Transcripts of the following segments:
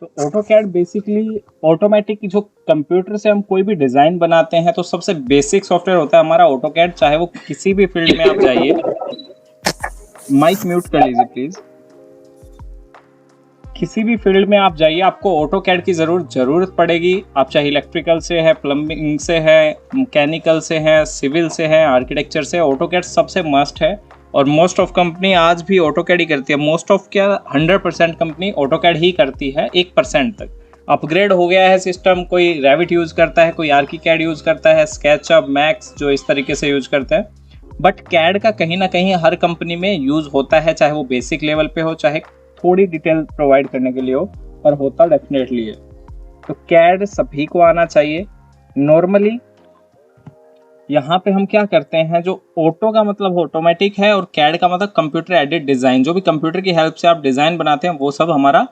तो AutoCAD basically automatic जो computer से हम कोई भी डिज़ाइन बनाते हैं तो सबसे बेसिक सॉफ्टवेयर होता है हमारा ऑटोकैड। चाहे वो किसी भी फील्ड में आप जाइए। माइक म्यूट कर लीजिए प्लीज। किसी भी फील्ड में आप जाइए आपको ऑटोकैड की जरूरत पड़ेगी। आप चाहे इलेक्ट्रिकल से है, प्लम्बिंग से है, मैकेनिकल से है, सिविल से है, आर्किटेक्चर से, ऑटोकैड सबसे मस्ट है। और मोस्ट ऑफ कंपनी आज भी ऑटोकैड ही करती है। मोस्ट ऑफ क्या 100% कंपनी ऑटोकैड ही करती है। 1% तक अपग्रेड हो गया है सिस्टम। कोई रेविट यूज़ करता है, कोई आर्किकैड यूज़ करता है, स्केचअप, मैक्स जो इस तरीके से यूज़ करता है। बट कैड का कहीं ना कहीं हर कंपनी में यूज़ होता है, चाहे वो बेसिक लेवल पे हो, चाहे थोड़ी डिटेल प्रोवाइड करने के लिए हो, पर होता डेफिनेटली है। तो कैड सभी को आना चाहिए। नॉर्मली यहाँ पे हम क्या करते हैं, जो ऑटो का मतलब ऑटोमेटिक है और कैड का मतलब कंप्यूटर एडेड डिज़ाइन। जो भी कंप्यूटर की हेल्प से आप डिज़ाइन बनाते हैं वो सब हमारा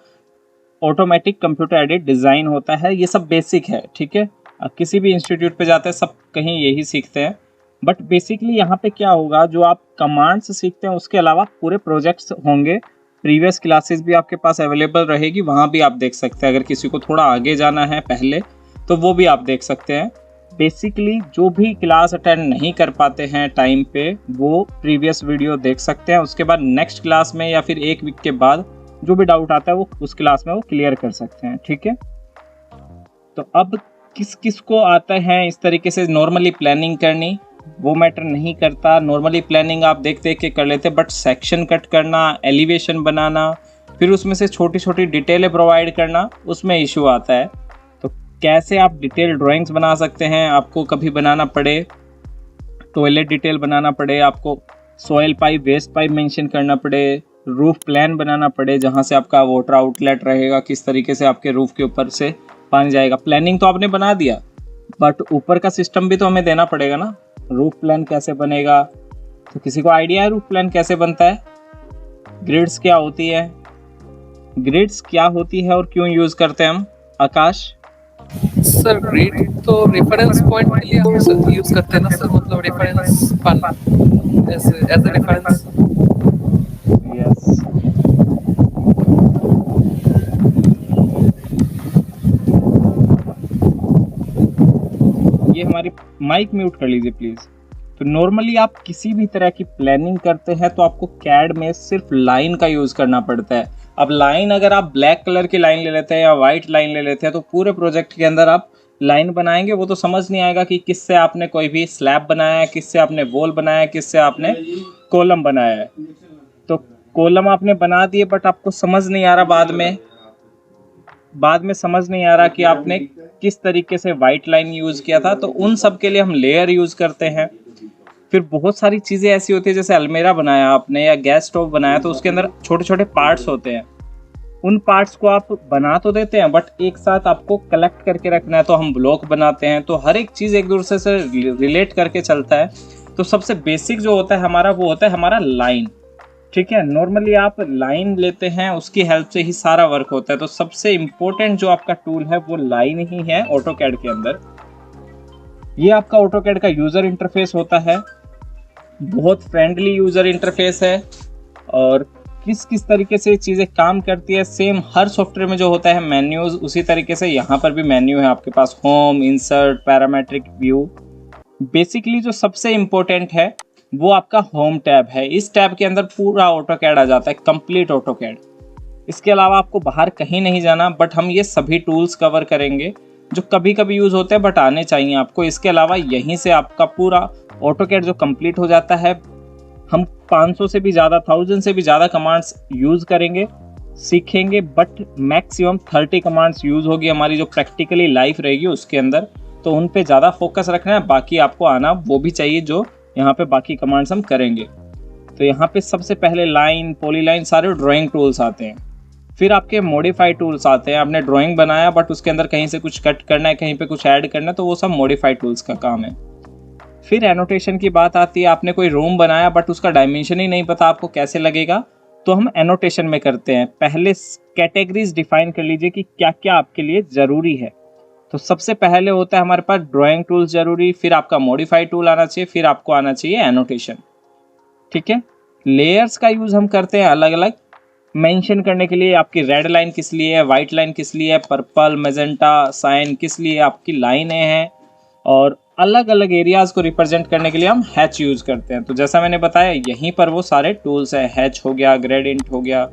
ऑटोमेटिक कंप्यूटर एडेड डिज़ाइन होता है। ये सब बेसिक है, ठीक है। आप किसी भी इंस्टीट्यूट पे जाते हैं सब कहीं यही सीखते हैं। बट बेसिकली यहाँ पे क्या होगा, जो आप कमांड्स सीखते हैं उसके अलावा पूरे प्रोजेक्ट्स होंगे। प्रीवियस क्लासेस भी आपके पास अवेलेबल रहेगी, वहाँ भी आप देख सकते हैं। अगर किसी को थोड़ा आगे जाना है पहले तो वो भी आप देख सकते हैं। बेसिकली जो भी क्लास अटेंड नहीं कर पाते हैं टाइम पे वो प्रीवियस वीडियो देख सकते हैं। उसके बाद नेक्स्ट क्लास में या फिर एक वीक के बाद जो भी डाउट आता है वो उस क्लास में वो क्लियर कर सकते हैं, ठीक है। तो अब किस किस को आता है इस तरीके से नॉर्मली प्लानिंग करनी, वो मैटर नहीं करता। नॉर्मली प्लानिंग आप देख देख के कर लेते, बट सेक्शन कट करना, एलिवेशन बनाना, फिर उसमें से छोटी छोटी डिटेलें प्रोवाइड करना, उसमें इशू आता है। तो कैसे आप डिटेल ड्राइंग्स बना सकते हैं। आपको कभी बनाना पड़े टॉयलेट डिटेल बनाना पड़े, आपको soil pipe, waste pipe mention करना पड़े, रूफ प्लान बनाना पड़े जहाँ से आपका वाटर आउटलेट रहेगा, किस तरीके से आपके रूफ के ऊपर से पानी जाएगा। प्लानिंग तो आपने बना दिया, बट ऊपर का सिस्टम भी तो हमें देना पड़ेगा ना। रूफ प्लान कैसे बनेगा, तो किसी को आइडिया है रूफ प्लान कैसे बनता है? ग्रिड्स क्या होती है, ग्रिड्स क्या होती है और क्यों यूज करते हैं हम? आकाश सर ग्रिड तो रेफरेंस पॉइंट के लिए हम सर यूज करते हैं ना सर, मतलब रेफरेंस पन as as a reference. Yes. ये हमारी माइक म्यूट कर लीजिए प्लीज। तो नॉर्मली आप किसी भी तरह की प्लानिंग करते हैं तो आपको कैड में सिर्फ लाइन का यूज करना पड़ता है। अब लाइन अगर आप ब्लैक कलर की लाइन ले लेते हैं या वाइट लाइन ले लेते हैं तो पूरे प्रोजेक्ट के अंदर आप लाइन बनाएंगे, वो तो समझ नहीं आएगा कि किससे आपने कोई भी स्लैब बनाया है, किससे आपने वॉल बनाया है, किससे आपने कॉलम बनाया है। तो कॉलम आपने बना दिए बट आपको समझ नहीं आ रहा, बाद में समझ नहीं आ रहा कि आपने किस तरीके से वाइट लाइन यूज किया था। तो उन सब के लिए हम लेयर यूज करते हैं। फिर बहुत सारी चीजें ऐसी होती है, जैसे अलमेरा बनाया आपने या गैस स्टोव बनाया तो उसके अंदर छोटे छोटे पार्ट्स होते हैं। उन पार्ट्स को आप बना तो देते हैं बट एक साथ आपको कलेक्ट करके रखना है, तो हम ब्लॉक बनाते हैं। तो हर एक चीज एक दूसरे से रिलेट करके चलता है। तो सबसे बेसिक जो होता है हमारा, वो होता है हमारा लाइन, ठीक है। नॉर्मली आप लाइन लेते हैं, उसकी हेल्प से ही सारा वर्क होता है। तो सबसे इम्पोर्टेंट जो आपका टूल है वो लाइन ही है ऑटोकैड के अंदर। ये आपका ऑटोकैड का यूजर इंटरफेस होता है, बहुत फ्रेंडली यूजर इंटरफेस है। और किस किस तरीके से चीज़ें काम करती है, सेम हर सॉफ्टवेयर में जो होता है मेन्यूज, उसी तरीके से यहाँ पर भी मेन्यू है आपके पास। Home, insert, parametric view. Basically जो सबसे इम्पोर्टेंट है वो आपका होम टैब है। इस टैब के अंदर पूरा ऑटोकैड आ जाता है, कंप्लीट ऑटोकैड। इसके अलावा आपको बाहर कहीं नहीं जाना, बट हम ये सभी टूल्स कवर करेंगे जो कभी कभी यूज़ होते हैं बट आने चाहिए आपको। इसके अलावा यहीं से आपका पूरा ऑटोकैड जो कंप्लीट हो जाता है। हम 500 से भी ज़्यादा, 1000 से भी ज़्यादा कमांड्स यूज़ करेंगे, सीखेंगे, बट मैक्सिमम 30 कमांड्स यूज़ होगी हमारी जो प्रैक्टिकली लाइफ रहेगी उसके अंदर। तो उन पे ज़्यादा फोकस रखना है, बाकी आपको आना वो भी चाहिए जो यहाँ पे बाकी कमांड्स हम करेंगे। तो यहाँ पे सबसे पहले लाइन, पॉलीलाइन, सारे ड्राइंग टूल्स आते हैं। फिर आपके मॉडिफाई टूल्स आते हैं। आपने ड्राइंग बनाया बट उसके अंदर कहीं से कुछ कट करना है, कहीं पे कुछ ऐड करना है, तो वो सब मॉडिफाई टूल्स का काम है। फिर एनोटेशन की बात आती है। आपने कोई रूम बनाया बट उसका डायमेंशन ही नहीं पता आपको कैसे लगेगा, तो हम एनोटेशन में करते हैं। पहले कैटेगरीज डिफाइन कर लीजिए कि क्या क्या आपके लिए ज़रूरी है। तो सबसे पहले होता है हमारे पास ड्राइंग टूल्स ज़रूरी, फिर आपका मॉडिफाई टूल आना चाहिए, फिर आपको आना चाहिए एनोटेशन, ठीक है। लेयर्स का यूज़ हम करते हैं अलग अलग। मेंशन करने के लिए आपकी रेड लाइन किस लिए है, वाइट लाइन किस लिए है, पर्पल मेजेंटा साइन किस लिए आपकी लाइनें हैं, और अलग अलग एरियाज़ को रिप्रेजेंट करने के लिए हम हैच यूज़ करते हैं। तो जैसा मैंने बताया यहीं पर वो सारे टूल्स हैं, हैच हो गया, ग्रेडियंट हो गया,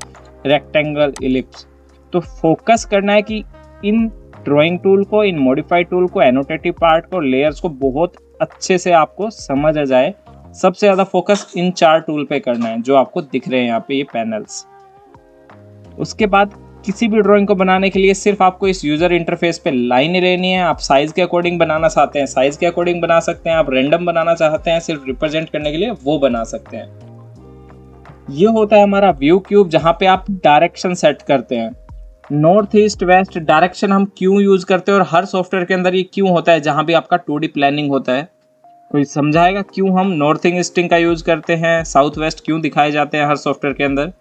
रेक्टेंगल, इलिप्स। तो फोकस करना है कि इन ड्राइंग टूल को, इन मॉडिफाई टूल को, एनोटेटिव पार्ट को, लेयर्स को बहुत अच्छे से आपको समझ आ जाए। सबसे ज़्यादा फोकस इन 4 टूल पे करना है जो आपको दिख रहे हैं यहाँ पे, ये पैनल्स। उसके बाद किसी भी ड्राइंग को बनाने के लिए सिर्फ आपको इस यूज़र इंटरफेस पे लाइन लेनी है। आप साइज़ के अकॉर्डिंग बनाना चाहते हैं साइज़ के अकॉर्डिंग बना सकते हैं, आप रैंडम बनाना चाहते हैं सिर्फ रिप्रेजेंट करने के लिए वो बना सकते हैं। ये होता है हमारा व्यू क्यूब जहाँ पे आप डायरेक्शन सेट करते हैं। नॉर्थ ईस्ट वेस्ट डायरेक्शन हम क्यों यूज़ करते हैं और हर सॉफ्टवेयर के अंदर ये क्यों होता है जहाँ भी आपका 2D प्लानिंग होता है। कोई समझाएगा क्यों हम नॉर्थिंग ईस्टिंग का यूज़ करते हैं, साउथ वेस्ट क्यों दिखाए जाते हैं हर सॉफ्टवेयर के अंदर।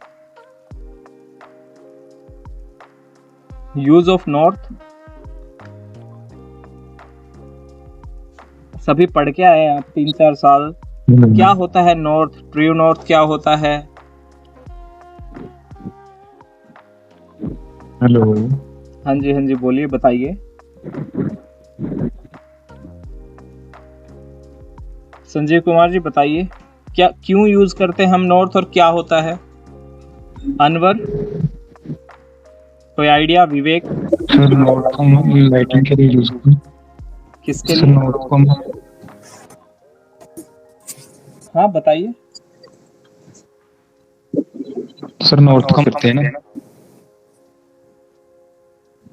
यूज ऑफ नॉर्थ सभी पढ़ के आए हैं आप 3-4 साल। क्या होता है नॉर्थ, ट्रू नॉर्थ क्या होता है? हेलो। हाँ जी बोलिए, बताइए। संजीव कुमार जी बताइए, क्या क्यों यूज करते हैं हम नॉर्थ और क्या होता है? अनवर कोई आइडिया? विवेक? सर नॉर्थ को हम लाइटिंग के लिए यूज करते हैं। किसके सर लिए? नॉर्थ को हम, हाँ बताइए। सर नॉर्थ को हम करते हैं ना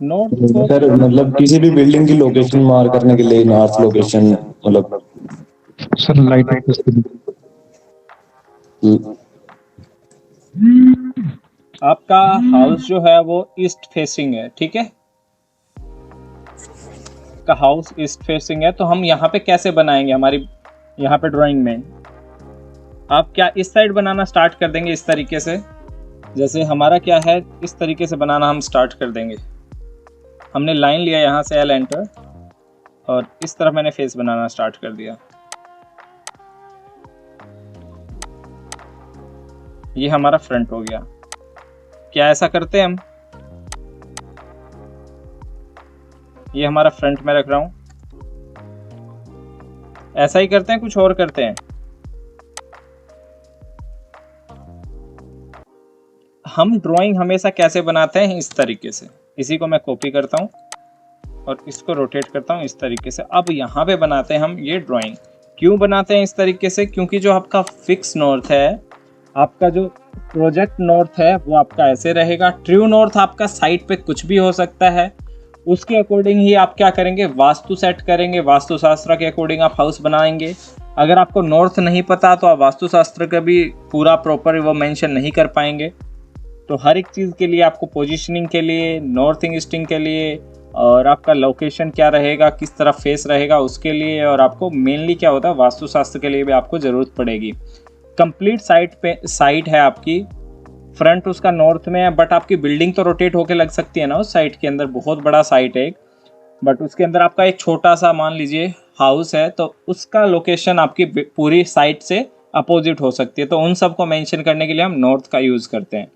नॉर्थ को सर, मतलब किसी भी बिल्डिंग की लोकेशन मार्क करने के लिए नॉर्थ लोकेशन, मतलब सर लाइटिंग के लिए। आपका हाउस जो है वो ईस्ट फेसिंग है, ठीक है? का हाउस ईस्ट फेसिंग है तो हम यहाँ पे कैसे बनाएंगे? हमारी यहाँ पे ड्राइंग में आप क्या इस साइड बनाना स्टार्ट कर देंगे इस तरीके से? जैसे हमारा क्या है, इस तरीके से बनाना हम स्टार्ट कर देंगे। हमने लाइन लिया यहाँ से एल एंटर और इस तरफ मैंने फेस बनाना स्टार्ट कर दिया। ये हमारा फ्रंट हो गया। क्या ऐसा करते हैं हम? ये हमारा फ्रंट में रख रहा हूं, ऐसा ही करते हैं, कुछ और करते हैं? हम ड्राइंग हमेशा कैसे बनाते हैं? इस तरीके से। इसी को मैं कॉपी करता हूं और इसको रोटेट करता हूं इस तरीके से। अब यहाँ पे बनाते हैं हम ये ड्राइंग। क्यों बनाते हैं इस तरीके से? क्योंकि जो आपका फिक्स नॉर्थ है, आपका जो प्रोजेक्ट नॉर्थ है वो आपका ऐसे रहेगा। ट्रू नॉर्थ आपका साइट पे कुछ भी हो सकता है, उसके अकॉर्डिंग ही आप क्या करेंगे, वास्तु सेट करेंगे। वास्तुशास्त्र के अकॉर्डिंग आप हाउस बनाएंगे। अगर आपको नॉर्थ नहीं पता तो आप वास्तुशास्त्र का भी पूरा प्रॉपर वो मेंशन नहीं कर पाएंगे। तो हर एक चीज़ के लिए आपको पोजीशनिंग के लिए, नॉर्थिंग ईस्टिंग के लिए, और आपका लोकेशन क्या रहेगा, किस तरफ फेस रहेगा उसके लिए, और आपको मेनली क्या होता है वास्तुशास्त्र के लिए भी आपको ज़रूरत पड़ेगी। कंप्लीट साइट है आपकी, फ्रंट उसका नॉर्थ में है, बट आपकी बिल्डिंग तो रोटेट होके लग सकती है ना उस साइट के अंदर। बहुत बड़ा साइट है, बट उसके अंदर आपका एक छोटा सा मान लीजिए हाउस है, तो उसका लोकेशन आपकी पूरी साइट से अपोजिट हो सकती है। तो उन सब को मेंशन करने के लिए हम नॉर्थ का यूज़ करते हैं।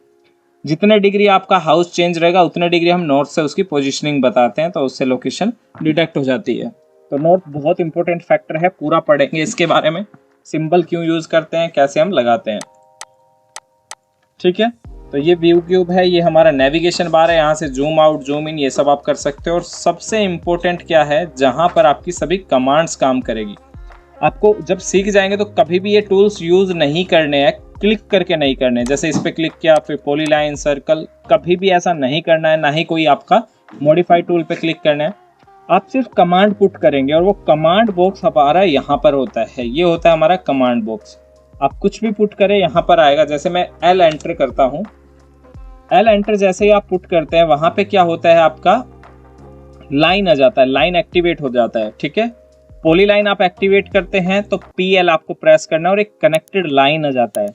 जितने डिग्री आपका हाउस चेंज रहेगा उतने डिग्री हम नॉर्थ से उसकी पोजीशनिंग बताते हैं, तो उससे लोकेशन डिटेक्ट हो जाती है। तो नॉर्थ बहुत इंपॉर्टेंट फैक्टर है, पूरा पढ़ेंगे इसके बारे में। सिंबल क्यों यूज़ करते हैं, कैसे हम लगाते हैं, ठीक है। तो ये व्यू क्यूब है, ये हमारा नेविगेशन बार है। यहाँ से जूम आउट, जूम इन, ये सब आप कर सकते हो। और सबसे इम्पोर्टेंट क्या है, जहाँ पर आपकी सभी कमांड्स काम करेगी। आपको जब सीख जाएंगे तो कभी भी ये टूल्स यूज़ नहीं करने हैं, क्लिक करके नहीं करने। जैसे इस पर क्लिक किया, फिर पॉलीलाइन, सर्कल, कभी भी ऐसा नहीं करना है। ना ही कोई आपका मॉडिफाई टूल पे क्लिक करना है। आप सिर्फ कमांड पुट करेंगे और वो कमांड बॉक्स हमारा यहाँ पर होता है। ये होता है हमारा कमांड बॉक्स। आप कुछ भी पुट करें यहाँ पर आएगा। जैसे मैं एल एंटर करता हूँ, एल एंटर जैसे ही आप पुट करते हैं वहाँ पे क्या होता है, आपका लाइन आ जाता है, लाइन एक्टिवेट हो जाता है, ठीक है। पॉली लाइन आप एक्टिवेट करते हैं तो PL आपको प्रेस करना है और एक कनेक्टेड लाइन आ जाता है।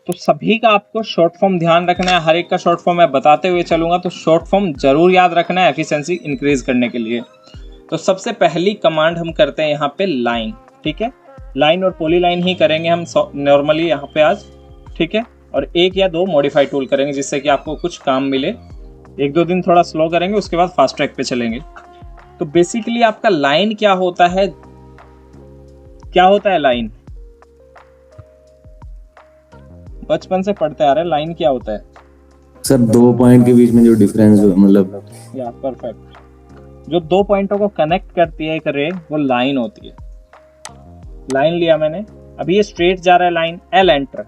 तो सभी का आपको शॉर्ट फॉर्म ध्यान रखना है। हर एक का शॉर्ट फॉर्म मैं बताते हुए चलूंगा, तो शॉर्ट फॉर्म जरूर याद रखना है एफिशिएंसी इंक्रीज करने के लिए। तो सबसे पहली कमांड हम करते हैं यहाँ पे लाइन, ठीक है। लाइन और पॉली लाइन ही करेंगे हम नॉर्मली यहाँ पे आज, ठीक है। और 1 या 2 मॉडिफाई टूल करेंगे जिससे कि आपको कुछ काम मिले। 1-2 दिन थोड़ा स्लो करेंगे, उसके बाद फास्ट ट्रैक पे चलेंगे। तो बेसिकली आपका लाइन क्या होता है, लाइन? बचपन से पढ़ते आ रहे हैं, लाइन क्या होता है? सर 2 पॉइंट के बीच में जो डिफरेंस मतलब या परफेक्ट, जो 2 पॉइंटों को कनेक्ट करती है एक रे, वो लाइन होती है। लाइन लिया मैंने, अभी ये स्ट्रेट जा रहा है लाइन, एल एंटर।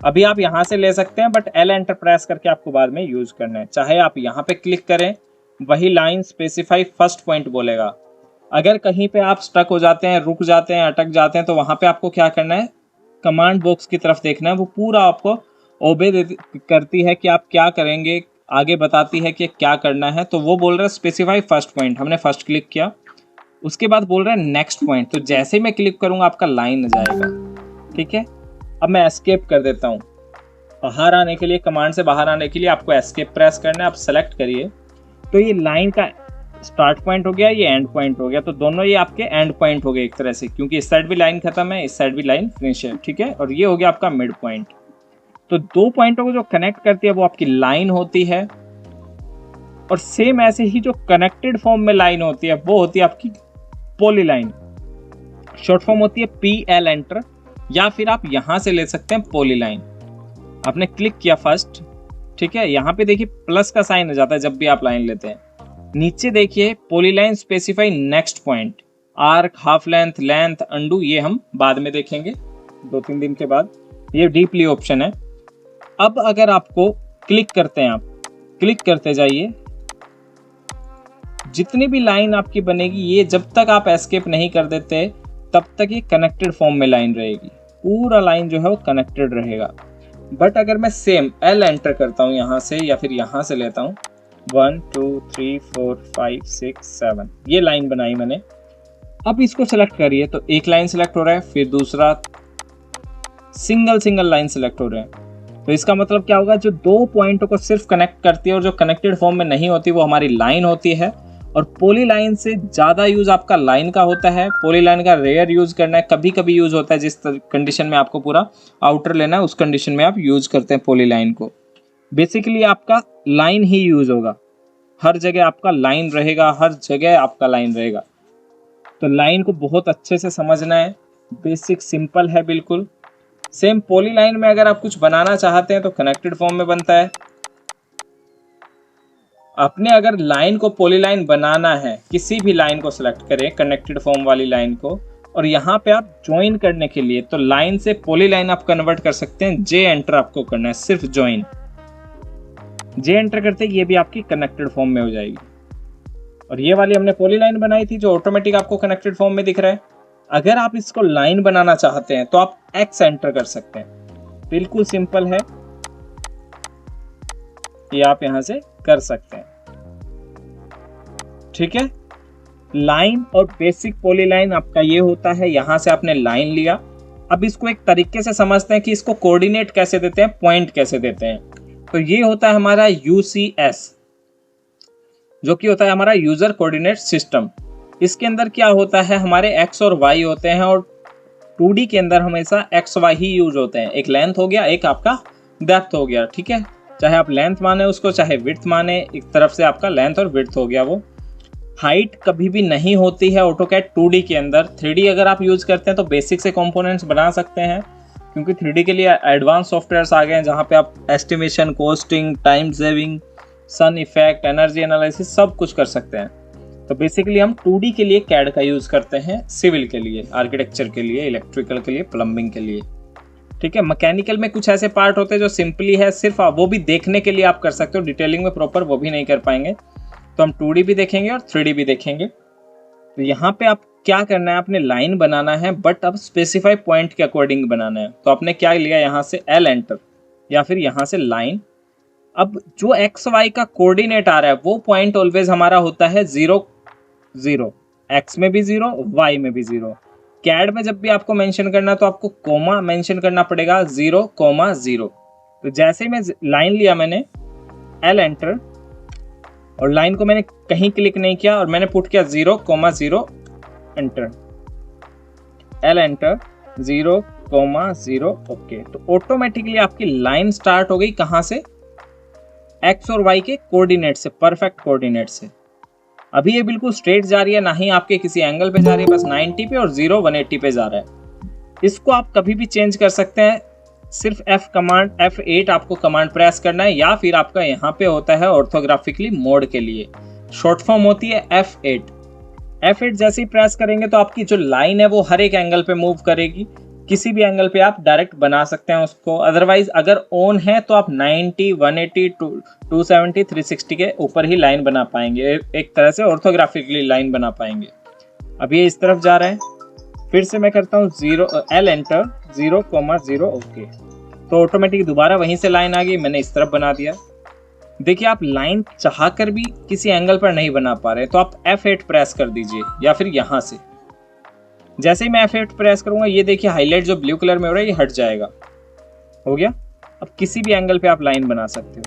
अभी आप यहां से ले सकते हैं, बट एल एंटर प्रेस करके आपको बाद में यूज करना है। चाहे आप यहां पे क्लिक करें, वही लाइन स्पेसिफाई फर्स्ट पॉइंट बोलेगा। अगर कहीं पे आप स्टक हो जाते हैं, रुक जाते हैं, अटक जाते हैं, तो वहां पे आपको क्या करना है, कमांड बॉक्स की तरफ देखना है। वो पूरा आपको ओबे करती है कि आप क्या करेंगे, आगे बताती है कि क्या करना है। तो वो बोल रहा है स्पेसिफाई फर्स्ट पॉइंट, हमने फर्स्ट क्लिक किया। उसके बाद बोल रहा है नेक्स्ट पॉइंट, तो जैसे ही मैं क्लिक करूंगा आपका लाइन आ जाएगा। ठीक है, अब मैं एस्केप कर देता हूँ। बाहर आने के लिए, कमांड से बाहर आने के लिए आपको एस्केप प्रेस करना है। आप सेलेक्ट करिए, तो ये लाइन का स्टार्ट पॉइंट हो गया, ये एंड पॉइंट हो गया। तो दोनों ये आपके एंड पॉइंट हो गए एक तरह से, क्योंकि इस साइड भी लाइन खत्म है, इस साइड भी लाइन फिनिश है। ठीक है, और ये हो गया आपका मिड पॉइंट। तो 2 पॉइंटों को जो कनेक्ट करती है वो आपकी लाइन होती है। और सेम ऐसे ही जो कनेक्टेड फॉर्म में लाइन होती है वो होती है आपकी पॉलीलाइन। शॉर्ट फॉर्म होती है PL एंटर, या फिर आप यहां से ले सकते हैं पॉलीलाइन। आपने क्लिक किया फर्स्ट, ठीक है, यहाँ पे देखिए प्लस का साइन हो जाता है जब भी आप लाइन लेते हैं। नीचे देखिए polyline specify next point, arc, half length, length, undo, ये हम बाद में देखेंगे 2-3 दिन के बाद। ये डीपली ऑप्शन है। अब अगर आपको क्लिक करते हैं, आप क्लिक करते जाइए, जितनी भी लाइन आपकी बनेगी, ये जब तक आप एस्केप नहीं कर देते तब तक ये कनेक्टेड फॉर्म में लाइन रहेगी। पूरा लाइन जो है वो कनेक्टेड रहेगा। बट अगर मैं सेम एल एंटर करता हूँ यहाँ से, या फिर यहाँ से लेता हूँ 1 2 3 4 5 6 7, ये लाइन बनाई मैंने। अब इसको सेलेक्ट करिए, तो एक लाइन सेलेक्ट हो रहा है, फिर दूसरा, सिंगल लाइन सेलेक्ट हो रहे हैं। तो इसका मतलब क्या होगा, जो 2 पॉइंटों को सिर्फ कनेक्ट करती है और जो कनेक्टेड फॉर्म में नहीं होती वो हमारी लाइन होती है। और पॉलीलाइन से ज़्यादा यूज आपका लाइन का होता है। पॉलीलाइन का रेयर यूज करना है, कभी कभी यूज होता है, जिस कंडीशन में आपको पूरा आउटर लेना है उस कंडीशन में आप यूज करते हैं पॉलीलाइन को। बेसिकली आपका लाइन ही यूज होगा, हर जगह आपका लाइन रहेगा, हर जगह आपका लाइन रहेगा। तो लाइन को बहुत अच्छे से समझना है, बेसिक सिंपल है बिल्कुल। सेम पॉलीलाइन में अगर आप कुछ बनाना चाहते हैं तो कनेक्टेड फॉर्म में बनता है। आपने अगर लाइन को पॉलीलाइन बनाना है, किसी भी लाइन को सिलेक्ट करें, कनेक्टेड फॉर्म वाली लाइन को, और यहाँ पे आप ज्वाइन करने के लिए, तो लाइन से पॉलीलाइन आप कन्वर्ट कर सकते हैं। जे एंटर आपको करना है, सिर्फ ज्वाइन। जे एंटर करते ये भी आपकी कनेक्टेड फॉर्म में हो जाएगी। और ये वाली हमने पॉलीलाइन बनाई थी जो ऑटोमेटिक आपको कनेक्टेड फॉर्म में दिख रहा है। अगर आप इसको लाइन बनाना चाहते हैं तो आप एक्स एंटर कर सकते हैं, बिल्कुल सिंपल है, ये आप यहां से कर सकते हैं। ठीक है, लाइन और बेसिक पॉलीलाइन आपका ये होता है। यहां से आपने लाइन लिया, अब इसको एक तरीके से समझते हैं कि इसको कोऑर्डिनेट कैसे देते हैं, पॉइंट कैसे देते हैं। तो ये होता है हमारा UCS, जो कि होता है हमारा यूजर कोऑर्डिनेट सिस्टम। इसके अंदर क्या होता है, हमारे एक्स और वाई होते हैं, और 2D के अंदर हमेशा XY ही यूज होते हैं। एक लेंथ हो गया, एक आपका डेप्थ हो गया। ठीक है, चाहे आप लेंथ माने उसको, चाहे विड्थ माने, एक तरफ से आपका लेंथ और विड्थ हो गया। वो हाइट कभी भी नहीं होती है ऑटोकैड 2D के अंदर। 3D अगर आप यूज करते हैं तो बेसिक से कंपोनेंट्स बना सकते हैं, क्योंकि 3D के लिए एडवांस सॉफ्टवेयर्स आ गए हैं जहाँ पे आप एस्टिमेशन, कोस्टिंग, टाइम सेविंग, सन इफेक्ट, एनर्जी एनालिसिस सब कुछ कर सकते हैं। तो बेसिकली हम 2D के लिए कैड का यूज करते हैं, सिविल के लिए, आर्किटेक्चर के लिए, इलेक्ट्रिकल के लिए, प्लम्बिंग के लिए। ठीक है, मैकेनिकल में कुछ ऐसे पार्ट होते हैं जो सिंपली है, सिर्फ वो भी देखने के लिए आप कर सकते हो, डिटेलिंग में प्रॉपर वो भी नहीं कर पाएंगे। तो हम 2D भी देखेंगे और 3D भी देखेंगे। तो यहाँ पे आप क्या करना है, आपने लाइन बनाना है, बट अब स्पेसिफाई पॉइंट के अकॉर्डिंग बनाना है। तो आपने क्या लिया, यहाँ से L एंटर, या फिर यहाँ से लाइन। अब जो XY का कोऑर्डिनेट आ रहा है वो पॉइंट ऑलवेज हमारा होता है 0 0, X में भी 0, Y में भी 0। कैड में जब भी आपको मेंशन करना तो आपको कोमा मेंशन करना पड़ेगा, 0,0। तो जैसे ही मैं लाइन लिया मैंने L एंटर, और लाइन को मैंने कहीं क्लिक नहीं किया और मैंने पुट किया 0,0 एंटर, L एंटर, 0,0 ओके। तो ऑटोमेटिकली आपकी लाइन स्टार्ट हो गई कहाँ से, एक्स और वाई के कोऑर्डिनेट से, परफेक्ट कोऑर्डिनेट से। अभी ये बिल्कुल स्ट्रेट जा रही है, ना ही आपके किसी एंगल पे जा रही है, बस 90 पे और 0 180 पे जा रहा है। इसको आप कभी भी चेंज कर सकते हैं, सिर्फ F8 आपको कमांड प्रेस करना है, या फिर आपका यहाँ पे होता है ऑर्थोग्राफिकली मोड के लिए, शॉर्ट फॉर्म होती है F8 जैसे ही प्रेस करेंगे तो आपकी जो लाइन है वो हर एक एंगल पे मूव करेगी। किसी भी एंगल पे आप डायरेक्ट बना सकते हैं उसको, अदरवाइज अगर ऑन है तो आप 90, 180, 270, 360 के ऊपर ही लाइन बना पाएंगे, एक तरह से ऑर्थोग्राफिकली लाइन बना पाएंगे। अब ये इस तरफ जा रहा है, फिर से मैं करता हूँ L एंटर 0,0 ओके। तो ऑटोमेटिक दोबारा वहीं से लाइन आ गई, मैंने इस तरफ बना दिया। देखिए आप लाइन चाह कर भी किसी एंगल पर नहीं बना पा रहे, तो आप F8 प्रेस कर दीजिए, या फिर यहाँ से जैसे ही मैं F8 प्रेस करूंगा ये देखिए हाईलाइट जो ब्लू कलर में हो रहा है ये हट जाएगा, हो गया। अब किसी भी एंगल पे आप लाइन बना सकते हो।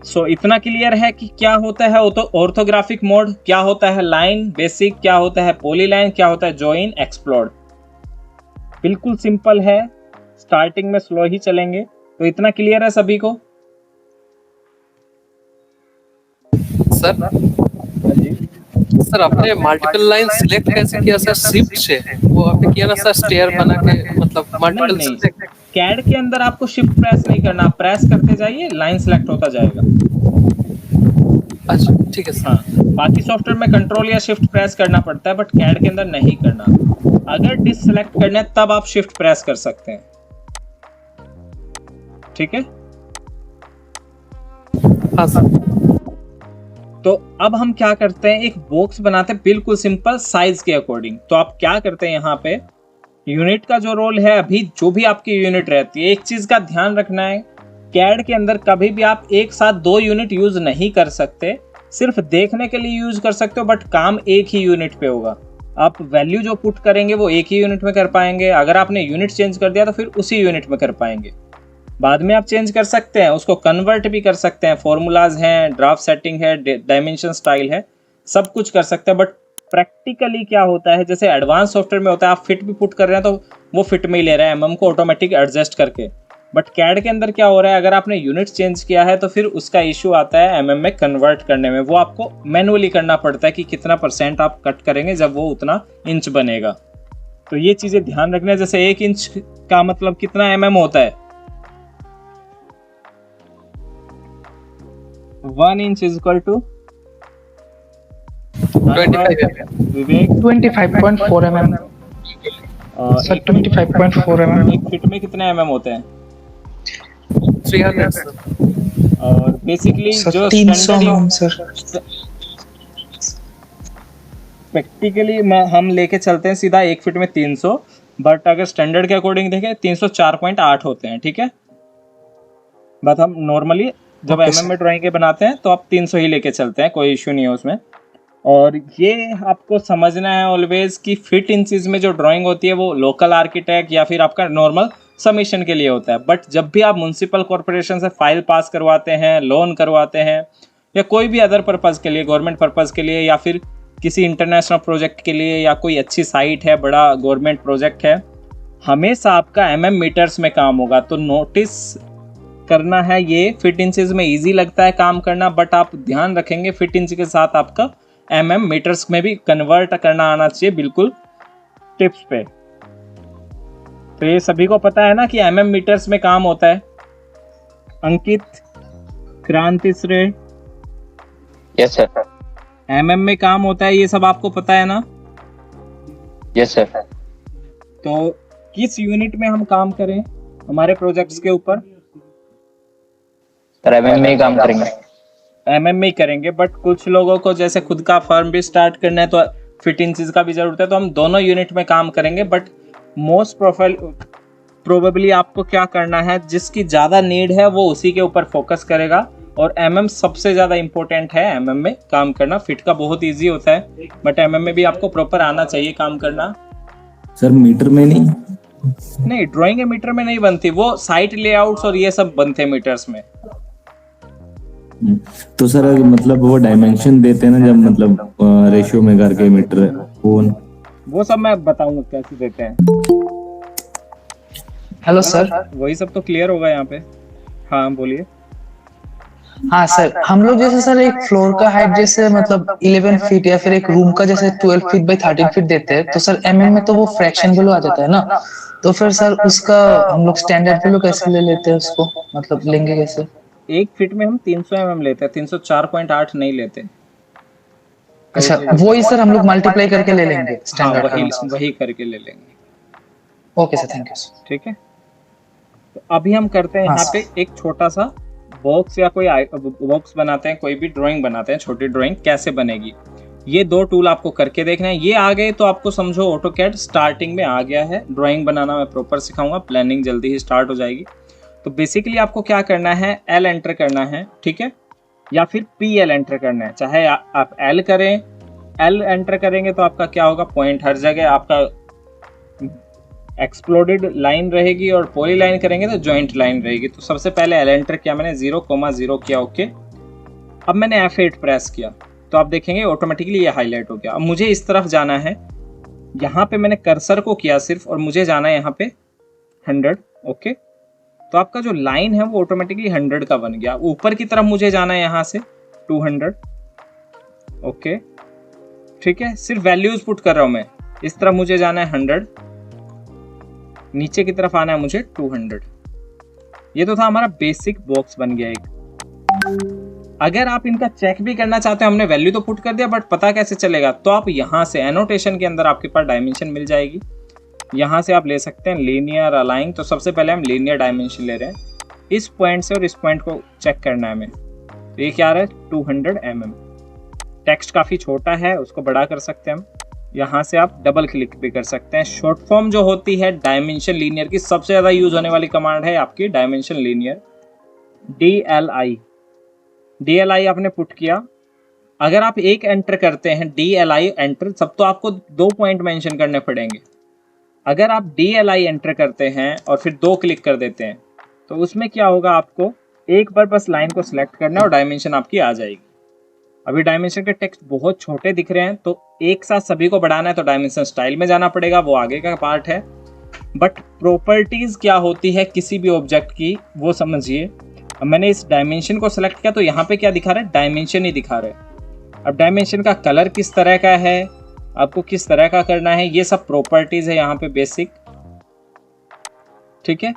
सो इतना क्लियर है कि क्या होता है ऑर्थोग्राफिक मोड, क्या होता है लाइन बेसिक, क्या होता है पॉलीलाइन, क्या होता है जॉइन एक्सप्लोड। बिल्कुल सिंपल है, स्टार्टिंग में स्लो ही चलेंगे। तो इतना क्लियर है सभी को? सर आपने मल्टीपल लाइन सिलेक्ट कैसे किया सर? शिफ्ट से वो आपने किया ना सर, स्टेयर बना के, मतलब मल्टीपल नहीं, कैड के अंदर आपको शिफ्ट प्रेस नहीं करना, आप प्रेस करते जाइए, लाइन सेलेक्ट होता जाएगा। अच्छा ठीक है सर। हाँ, बाकी सॉफ्टवेयर में कंट्रोल या शिफ्ट प्रेस करना पड़ता है, बट कैड के अंदर नहीं करना। अगर डिससेलेक्ट करना है तब आप शिफ्ट प्रेस कर सकते हैं, ठीक है। हाँ सर। तो अब हम क्या करते हैं, एक बॉक्स बनाते हैं बिल्कुल सिंपल साइज के अकॉर्डिंग। तो आप क्या करते हैं, यहाँ पे यूनिट का जो रोल है, अभी जो भी आपकी यूनिट रहती है, एक चीज का ध्यान रखना है, कैड के अंदर कभी भी आप एक साथ 2 यूनिट यूज नहीं कर सकते। सिर्फ देखने के लिए यूज कर सकते हो, बट काम एक ही यूनिट पे होगा। आप वैल्यू जो पुट करेंगे वो एक ही यूनिट में कर पाएंगे। अगर आपने यूनिट चेंज कर दिया तो फिर उसी यूनिट में कर पाएंगे। बाद में आप चेंज कर सकते हैं, उसको कन्वर्ट भी कर सकते हैं, फॉर्मूलाज हैं, ड्राफ्ट सेटिंग है, डायमेंशन स्टाइल है, सब कुछ कर सकते हैं। बट प्रैक्टिकली क्या होता है, जैसे एडवांस सॉफ्टवेयर में होता है, आप फिट भी पुट कर रहे हैं तो वो फिट में ही ले रहा है MM को ऑटोमेटिक एडजस्ट करके। बट कैड के अंदर क्या हो रहा है, अगर आपने यूनिट चेंज किया है तो फिर उसका इशू आता है MM में कन्वर्ट करने में। वो आपको मैनुअली करना पड़ता है कि कितना % आप कट करेंगे जब वो उतना इंच बनेगा। तो ये चीज़ें ध्यान रखना है। जैसे 1 इंच का मतलब कितना MM होता है, 1 inch is equal to 25.4 mm सर, 25.4 mm। एक फिट में कितने MM होते हैं? 300 सर। और बेसिकली जो 300 mm सर। प्रैक्टिकली हम लेके चलते हैं सीधा 1 फीट में 300, बट अगर स्टैंडर्ड के अकॉर्डिंग देखें 304.8 होते हैं, ठीक है। बट हम नॉर्मली जब MM में ड्राइंग के बनाते हैं तो आप 300 ही लेके चलते हैं, कोई इश्यू नहीं है उसमें। और ये आपको समझना है ऑलवेज कि फिट इंचेस में जो ड्राइंग होती है वो लोकल आर्किटेक्ट या फिर आपका नॉर्मल सबमिशन के लिए होता है। बट जब भी आप म्युनिसिपल कॉर्पोरेशन से फाइल पास करवाते हैं, लोन करवाते हैं, या कोई भी अदर पर्पज़ के लिए, गवर्नमेंट पर्पज़ के लिए, या फिर किसी इंटरनेशनल प्रोजेक्ट के लिए, या कोई अच्छी साइट है, बड़ा गवर्नमेंट प्रोजेक्ट है, हमेशा आपका MM मीटर्स में काम होगा। तो नोटिस करना है, ये फिट इंचेस में इजी लगता है काम करना, बट आप ध्यान रखेंगे फिट इंच के साथ आपका MM मीटर्स में भी कन्वर्ट करना आना चाहिए, बिल्कुल टिप्स पे। तो ये सभी को पता है ना कि MM मीटर्स में काम होता है। अंकित, क्रांति श्रे, यस सर। MM में काम होता है, ये सब आपको पता है ना? Yes sir. तो किस यूनिट में हम काम करें हमारे प्रोजेक्ट्स के ऊपर? सर MM में ही काम करेंगे। MM में ही करेंगे, बट कुछ लोगों को जैसे खुद का फर्म भी स्टार्ट करना है तो फिट इंचेस का भी जरूरत है, तो हम दोनों यूनिट में काम करेंगे। बट मोस्ट प्रोबेबली आपको क्या करना है, जिसकी ज़्यादा नीड है वो उसी के ऊपर फोकस करेगा। और MM सबसे ज़्यादा इम्पोर्टेंट है, MM में काम करना। फिट का बहुत ईजी होता है, बट MM में भी आपको प्रॉपर आना चाहिए काम करना। सर मीटर में नहीं, ड्राइंग मीटर में नहीं बनती, वो साइट लेआउट्स और ये सब बनते हैं मीटर्स में। तो सर मतलब वो डायमेंशन देते हैं ना, जब मतलब रेशियो में करके मीटर वो वो सब मैं बताऊंगा कैसे देते हैं। Hello sir. वही सब तो क्लियर होगा यहाँ पे। हाँ बोलिए। हाँ सर, हम लोग जैसे सर एक फ्लोर का हाइट जैसे मतलब 11 फीट या फिर एक रूम का जैसे 12 फीट बाई 13 फीट देते हैं, तो सर एमएम में तो वो फ्रैक्शन वैल्यू आ जाता है ना, तो फिर सर उसका हम लोग स्टैंडर्ड वैल्यू कैसे ले लेते हैं उसको, मतलब लेंगे कैसे? 1 फीट में हम 300 mm लेते हैं, 304.8 नहीं लेते। अच्छा, वो ही सर हम लोग मल्टीप्लाई करके ले लेंगे हाँ स्टैंडर्ड वही का। वही करके ले लेंगे। Okay sir, thank you sir. ठीक है, तो अभी हम करते हैं हाँ यहाँ पे एक छोटा सा बॉक्स या कोई बॉक्स बनाते हैं, कोई भी ड्राइंग बनाते हैं, छोटी ड्राइंग कैसे बनेगी। ये 2 टूल आपको करके देखना है। ये आ गए तो आपको समझो ऑटोकैड स्टार्टिंग में आ गया है। ड्राइंग बनाना मैं प्रॉपर सिखाऊंगा, प्लानिंग जल्दी ही स्टार्ट हो जाएगी। तो बेसिकली आपको क्या करना है, एल एंटर करना है, ठीक है, या फिर पी एल एंटर करना है। चाहे आप एल करें, एल एंटर करेंगे तो आपका क्या होगा, पॉइंट हर जगह आपका एक्सप्लोडेड लाइन रहेगी, और पॉली लाइन करेंगे तो जॉइंट लाइन रहेगी। तो सबसे पहले एल एंटर किया मैंने, 0,0 किया, ओके। अब मैंने F8 प्रेस किया तो आप देखेंगे ऑटोमेटिकली ये हाईलाइट हो गया। अब मुझे इस तरफ जाना है, यहाँ पे मैंने कर्सर को किया सिर्फ, और मुझे जाना है यहाँ पे 100, ओके। तो आपका जो लाइन है वो ऑटोमेटिकली 100 का बन गया। ऊपर की तरफ मुझे जाना है यहाँ से 200, ओके, ठीक है। सिर्फ वैल्यूज पुट कर रहा हूँ मैं। इस तरफ मुझे जाना है 100, नीचे की तरफ आना है मुझे 200। ये तो था हमारा बेसिक बॉक्स बन गया एक। अगर आप इनका चेक भी करना चाहते हो, हमने वैल्यू तो पुट कर दिया बट पता कैसे चलेगा, तो आप यहाँ से एनोटेशन के अंदर आपके पास डायमेंशन मिल जाएगी। यहाँ से आप ले सकते हैं लीनियर अलाइन। तो सबसे पहले हम लीनियर डायमेंशन ले रहे हैं, इस पॉइंट से और इस पॉइंट को चेक करना है हमें। तो ये क्या आ रहा है, 200 mm। टेक्स्ट काफ़ी छोटा है, उसको बड़ा कर सकते हैं हम। यहाँ से आप डबल क्लिक भी कर सकते हैं। शॉर्ट फॉर्म जो होती है डायमेंशन लीनियर की, सबसे ज़्यादा यूज होने वाली कमांड है आपकी डायमेंशन लीनियर, DLI। DLI आपने पुट किया। अगर आप एक एंटर करते हैं DLI एंटर, सब तो आपको 2 पॉइंट मेंशन करने पड़ेंगे। अगर आप DLI एंटर करते हैं और फिर 2 क्लिक कर देते हैं तो उसमें क्या होगा, आपको एक बार बस लाइन को सिलेक्ट करना है और डायमेंशन आपकी आ जाएगी। अभी डायमेंशन के टेक्स्ट बहुत छोटे दिख रहे हैं, तो एक साथ सभी को बढ़ाना है तो डायमेंशन स्टाइल में जाना पड़ेगा, वो आगे का पार्ट है। बट प्रॉपर्टीज क्या होती है किसी भी ऑब्जेक्ट की, वो समझिए। अब मैंने इस डायमेंशन को सिलेक्ट किया तो यहाँ पे क्या दिखा रहा है, डायमेंशन ही दिखा रहा है। अब डायमेंशन का कलर किस तरह का है, आपको किस तरह का करना है, ये सब प्रॉपर्टीज है यहाँ पे बेसिक, ठीक है।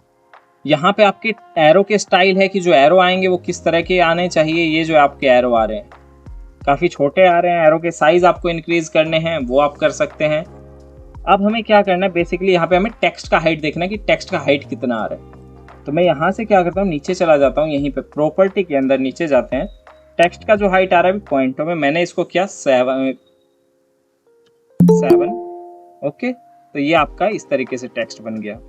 यहाँ पे आपके एरो के स्टाइल है कि जो एरो आएंगे वो किस तरह के आने चाहिए। ये जो आपके एरो आ रहे हैं काफ़ी छोटे आ रहे हैं, एरो के साइज आपको इंक्रीज करने हैं, वो आप कर सकते हैं। अब हमें क्या करना है, बेसिकली यहाँ पे हमें टेक्स्ट का हाइट देखना है कि टेक्स्ट का हाइट कितना आ रहा है। तो मैं यहाँ से क्या करता हूँ, नीचे चला जाता हूँ, यहीं पे प्रॉपर्टी के अंदर नीचे जाते हैं। टेक्स्ट का जो हाइट आ रहा है पॉइंटों में, मैंने इसको किया 7, ओके। तो ये आपका इस तरीके से टेक्स्ट बन गया।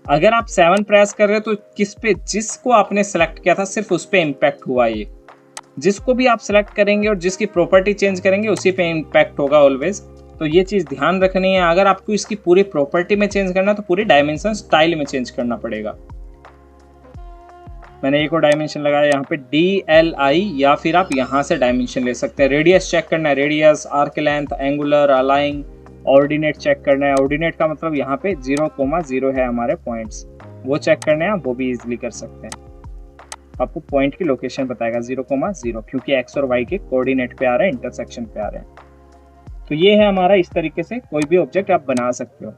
अगर आप 7 प्रेस कर रहे हो तो किस पे, जिसको आपने सेलेक्ट किया था सिर्फ उस पर इम्पैक्ट हुआ। ये जिसको भी आप सेलेक्ट करेंगे और जिसकी प्रॉपर्टी चेंज करेंगे उसी पे इम्पैक्ट होगा ऑलवेज। तो ये चीज़ ध्यान रखनी है। अगर आपको इसकी पूरी प्रॉपर्टी में चेंज करना है तो पूरी डायमेंशन स्टाइल में चेंज करना पड़ेगा। मैंने एक और डायमेंशन लगाया यहाँ पे DLI, या फिर आप यहाँ से डायमेंशन ले सकते हैं। रेडियस चेक करना है, radius, arc length, angular, align, ordinate check करना है। ऑर्डिनेट का मतलब यहाँ पे 0,0 है हमारे पॉइंट्स, वो चेक करने हैं, वो भी इजीली कर सकते हैं। आपको पॉइंट की लोकेशन बताएगा 0,0, क्योंकि एक्स और वाई के कोऑर्डिनेट पे आ रहे हैं, इंटरसेक्शन पे आ रहे हैं। तो ये है हमारा, इस तरीके से कोई भी ऑब्जेक्ट आप बना सकते हो।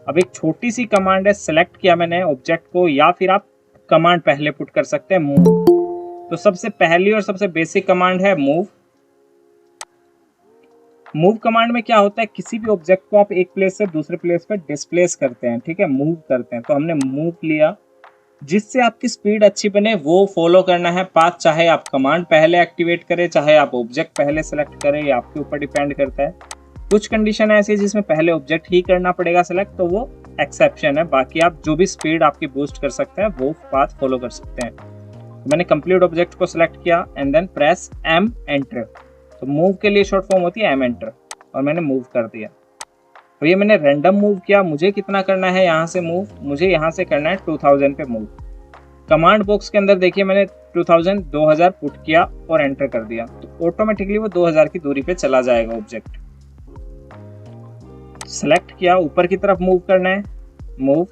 अब एक छोटी सी कमांड है, सेलेक्ट किया मैंने ऑब्जेक्ट को, या फिर आप कमांड पहले पुट कर सकते हैं, मूव। तो सबसे पहली और सबसे बेसिक कमांड है मूव। मूव कमांड में क्या होता है, किसी भी ऑब्जेक्ट को आप एक प्लेस से दूसरे प्लेस पे डिस्प्लेस करते हैं, ठीक है, मूव करते हैं। तो हमने मूव लिया, जिससे आपकी स्पीड अच्छी बने वो फॉलो करना है पाथ। चाहे आप कमांड पहले एक्टिवेट करें, चाहे आप ऑब्जेक्ट पहले सेलेक्ट करें, ये आपके ऊपर डिपेंड करता है। कुछ कंडीशन ऐसी है जिसमें पहले ऑब्जेक्ट ही करना पड़ेगा सेलेक्ट, तो वो एक्सेप्शन है। बाकी आप जो भी स्पीड आपकी बूस्ट कर सकते हैं वो पाथ फॉलो कर सकते हैं। तो मैंने कंप्लीट ऑब्जेक्ट को सिलेक्ट किया and then press M enter. तो मूव के लिए शॉर्ट फॉर्म होती है M एंटर, और मैंने मूव कर दिया। तो ये मैंने रैंडम मूव किया। मुझे कितना करना है यहाँ से मूव, मुझे यहाँ से करना है 2000 पे मूव। कमांड बॉक्स के अंदर देखिए मैंने 2000 पुट किया और एंटर कर दिया, तो ऑटोमेटिकली वो 2000 की दूरी पे चला जाएगा ऑब्जेक्ट। सेलेक्ट किया, ऊपर की तरफ मूव करना है, मूव।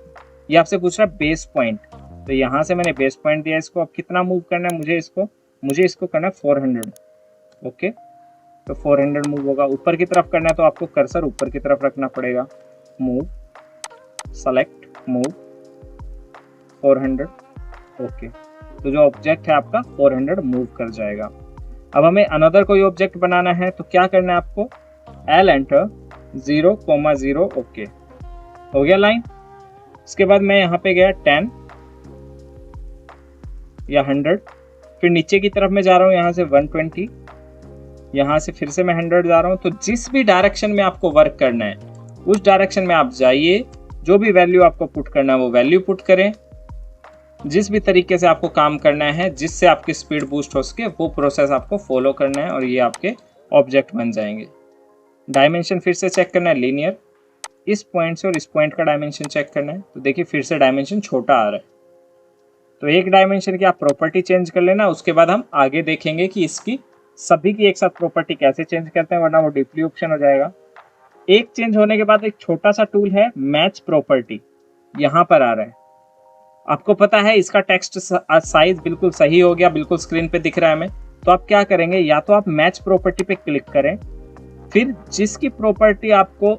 ये आपसे पूछ रहा है बेस पॉइंट, तो यहाँ से मैंने बेस पॉइंट दिया इसको। अब कितना मूव करना है मुझे इसको करना है 400। ओके, तो 400 मूव होगा। ऊपर की तरफ करना है तो आपको कर्सर ऊपर की तरफ रखना पड़ेगा। Move, select, move 400। ओके, तो जो ऑब्जेक्ट है आपका 400 मूव कर जाएगा। अब हमें अनदर कोई ऑब्जेक्ट बनाना है तो क्या करना है आपको, एल एंटर 0,0। ओके, हो गया लाइन। इसके बाद मैं यहाँ पे गया 10 या 100, फिर नीचे की तरफ मैं जा रहा हूँ, यहाँ से 120, यहाँ से फिर से मैं 100 जा रहा हूँ। तो जिस भी डायरेक्शन में आपको वर्क करना है उस डायरेक्शन में आप जाइए, जो भी वैल्यू आपको पुट करना है वो वैल्यू पुट करें। जिस भी तरीके से आपको काम करना है जिससे आपकी स्पीड बूस्ट हो सके वो प्रोसेस आपको फॉलो करना है और ये आपके ऑब्जेक्ट बन जाएंगे। डायमेंशन फिर से चेक करना है, लीनियर, इस पॉइंट से और इस पॉइंट का डायमेंशन चेक करना है। तो देखिए फिर से डायमेंशन छोटा आ रहा है, तो एक डायमेंशन की आप प्रॉपर्टी चेंज कर लेना। उसके बाद हम आगे देखेंगे कि इसकी सभी की एक साथ प्रॉपर्टी कैसे चेंज करते हैं, वरना वो डीपली ऑप्शन हो जाएगा। एक चेंज होने के बाद एक छोटा सा टूल है मैच प्रॉपर्टी, यहाँ पर आ रहा है। आपको पता है इसका टेक्स्ट साइज बिल्कुल सही हो गया, बिल्कुल स्क्रीन पे दिख रहा है हमें। तो आप क्या करेंगे, या तो आप मैच प्रॉपर्टी पे क्लिक करें, फिर जिसकी प्रॉपर्टी आपको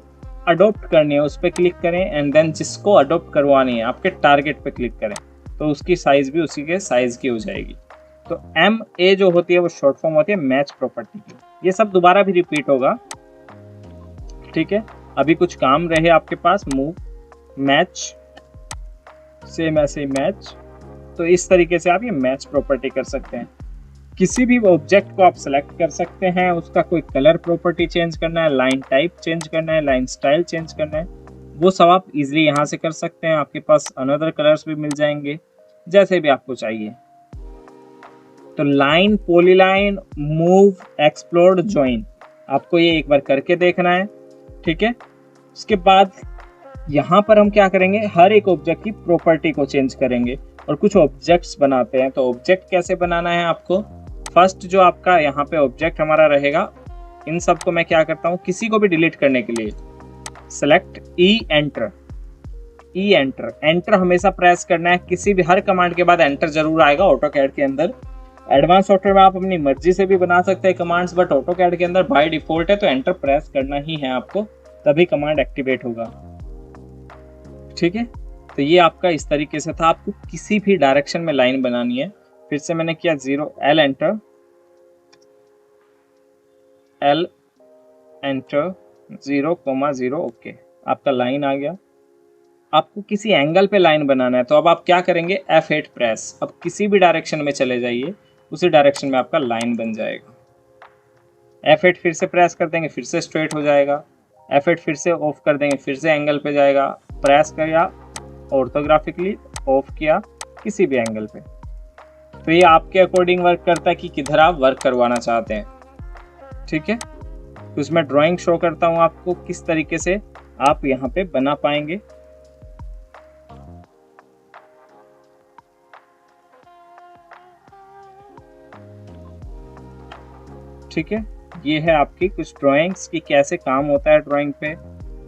अडॉप्ट करनी है उस पर क्लिक करें, एंड देन जिसको अडॉप्ट करवानी है आपके टारगेट पे क्लिक करें, तो उसकी साइज भी उसी के साइज की हो जाएगी। तो MA जो होती है वो शॉर्ट फॉर्म होती है मैच प्रॉपर्टी की। ये सब दोबारा भी रिपीट होगा, ठीक है। अभी कुछ काम रहे आपके पास, मूव, मैच, सेम ऐसे ही मैच। तो इस तरीके से आप ये मैच प्रॉपर्टी कर सकते हैं। किसी भी ऑब्जेक्ट को आप सेलेक्ट कर सकते हैं, उसका कोई कलर प्रॉपर्टी चेंज करना है, लाइन टाइप चेंज करना है, लाइन स्टाइल चेंज करना है, वो सब आप इजीली यहाँ से कर सकते हैं। आपके पास अनदर कलर्स भी मिल जाएंगे जैसे भी आपको चाहिए। तो line, polyline, move, explore, join, आपको ये एक बार करके देखना है, ठीक है। उसके बाद यहाँ पर हम क्या करेंगे, हर एक ऑब्जेक्ट की प्रॉपर्टी को चेंज करेंगे और कुछ ऑब्जेक्ट्स बनाते हैं। तो ऑब्जेक्ट कैसे बनाना है आपको, फर्स्ट जो आपका यहाँ पे ऑब्जेक्ट हमारा रहेगा, इन सब को मैं क्या करता हूँ, किसी को भी डिलीट करने के लिए सेलेक्ट एंटर, एंटर, एंटर हमेशा प्रेस करना है। किसी भी हर कमांड के बाद एंटर जरूर आएगा ऑटोकैड के अंदर। एडवांस सॉफ्टवेयर में आप अपनी मर्जी से भी बना सकते हैं कमांड्स, बट ऑटोकैड के अंदर बाय डिफॉल्ट है, तो एंटर प्रेस करना ही है आपको, तभी कमांड एक्टिवेट होगा, ठीक है। तो ये आपका इस तरीके से था। आपको किसी भी डायरेक्शन में लाइन बनानी है, फिर से मैंने किया 0, L enter, L enter 0,0। Okay, आपका लाइन आ गया। आपको किसी एंगल पे लाइन बनाना है, तो अब आप क्या करेंगे, F8 प्रेस। अब किसी भी डायरेक्शन में चले जाइए, उसी डायरेक्शन में आपका लाइन बन जाएगा। F8 फिर से प्रेस कर देंगे, फिर से स्ट्रेट हो जाएगा। F8 फिर से ऑफ कर देंगे, फिर से एंगल पे जाएगा। प्रेस किया ऑर्थोग्राफिकली, ऑफ किया किसी भी एंगल पे। तो ये आपके अकॉर्डिंग वर्क करता है कि किधर आप वर्क करवाना चाहते हैं, ठीक है। तो उसमें ड्राइंग शो करता हूँ आपको किस तरीके से आप यहाँ पे बना पाएंगे। ठीक है, ये है आपकी कुछ ड्राइंग्स की कैसे काम होता है ड्राइंग पे।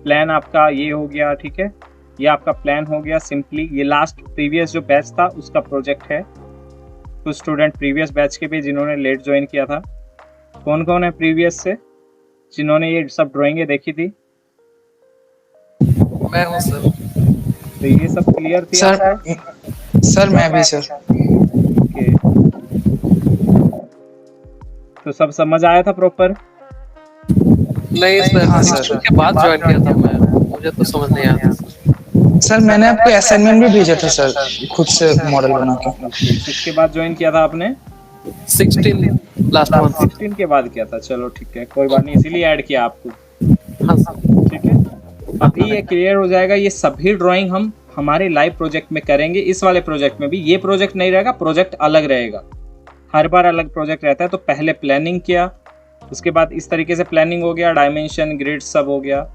प्लान आपका ये हो गया, ठीक है, ये आपका प्लान हो गया सिंपली। ये लास्ट प्रीवियस जो बैच था उसका प्रोजेक्ट है। कुछ स्टूडेंट प्रीवियस बैच के भी जिन्होंने लेट ज्वाइन किया था। कौन कौन है प्रीवियस से जिन्होंने ये सब ड्राइंगें देखी थी? मैं हूँ सर। तो ये सब क्लियर थी सर मैं भी सर। ओके, तो सब समझ आया था प्रॉपर? नहीं सर, हाँ, सर। 16 के बाद ज्वाइन किया था मैं, मुझे तो समझ नहीं आया था। सर मैंने आपको असाइनमेंट भी भेजा था सर, खुद से मॉडल बना के। किसके बाद ज्वाइन किया था आपने? 16 लास्ट मंथ। 16 के बाद किया था, चलो ठीक है, कोई बात नहीं, इसीलिए ऐड किया आपको, हाँ सर। ठीक है। अभी ये क्लियर हो जाएगा। ये सभी ड्राइंग हम हमारे लाइव प्रोजेक्ट में करेंगे। इस वाले प्रोजेक्ट में भी ये प्रोजेक्ट नहीं रहेगा, प्रोजेक्ट अलग रहेगा, हर बार अलग प्रोजेक्ट रहता है। तो पहले प्लानिंग किया, उसके बाद इस तरीके से प्लानिंग हो गया, डायमेंशन, ग्रिड सब हो गया।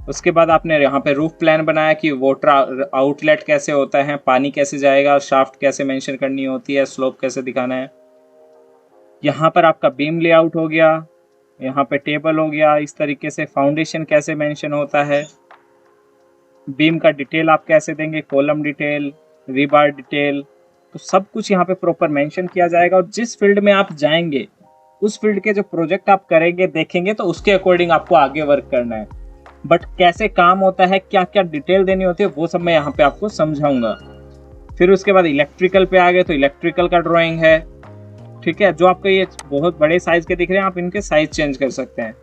उसके बाद आपने यहाँ पे रूफ प्लान बनाया कि वाटर आउटलेट कैसे होता है, पानी कैसे जाएगा, शाफ्ट कैसे मेंशन करनी होती है, स्लोप कैसे दिखाना है। यहाँ पर आपका बीम लेआउट हो गया, यहाँ पे टेबल हो गया, इस तरीके से फाउंडेशन कैसे मेंशन होता है, बीम का डिटेल आप कैसे देंगे, कॉलम डिटेल, रीबार डिटेल, तो सब कुछ यहाँ पे प्रॉपर मेंशन किया जाएगा। और जिस फील्ड में आप जाएंगे उस फील्ड के जो प्रोजेक्ट आप करेंगे देखेंगे तो उसके अकॉर्डिंग आपको आगे वर्क करना है। बट कैसे काम होता है, क्या क्या डिटेल देनी होती है, वो सब मैं यहाँ पे आपको समझाऊंगा। फिर उसके बाद इलेक्ट्रिकल पे आ गए तो इलेक्ट्रिकल का ड्राइंग है, ठीक है। जो आपको ये बहुत बड़े साइज के दिख रहे हैं आप इनके साइज चेंज कर सकते हैं,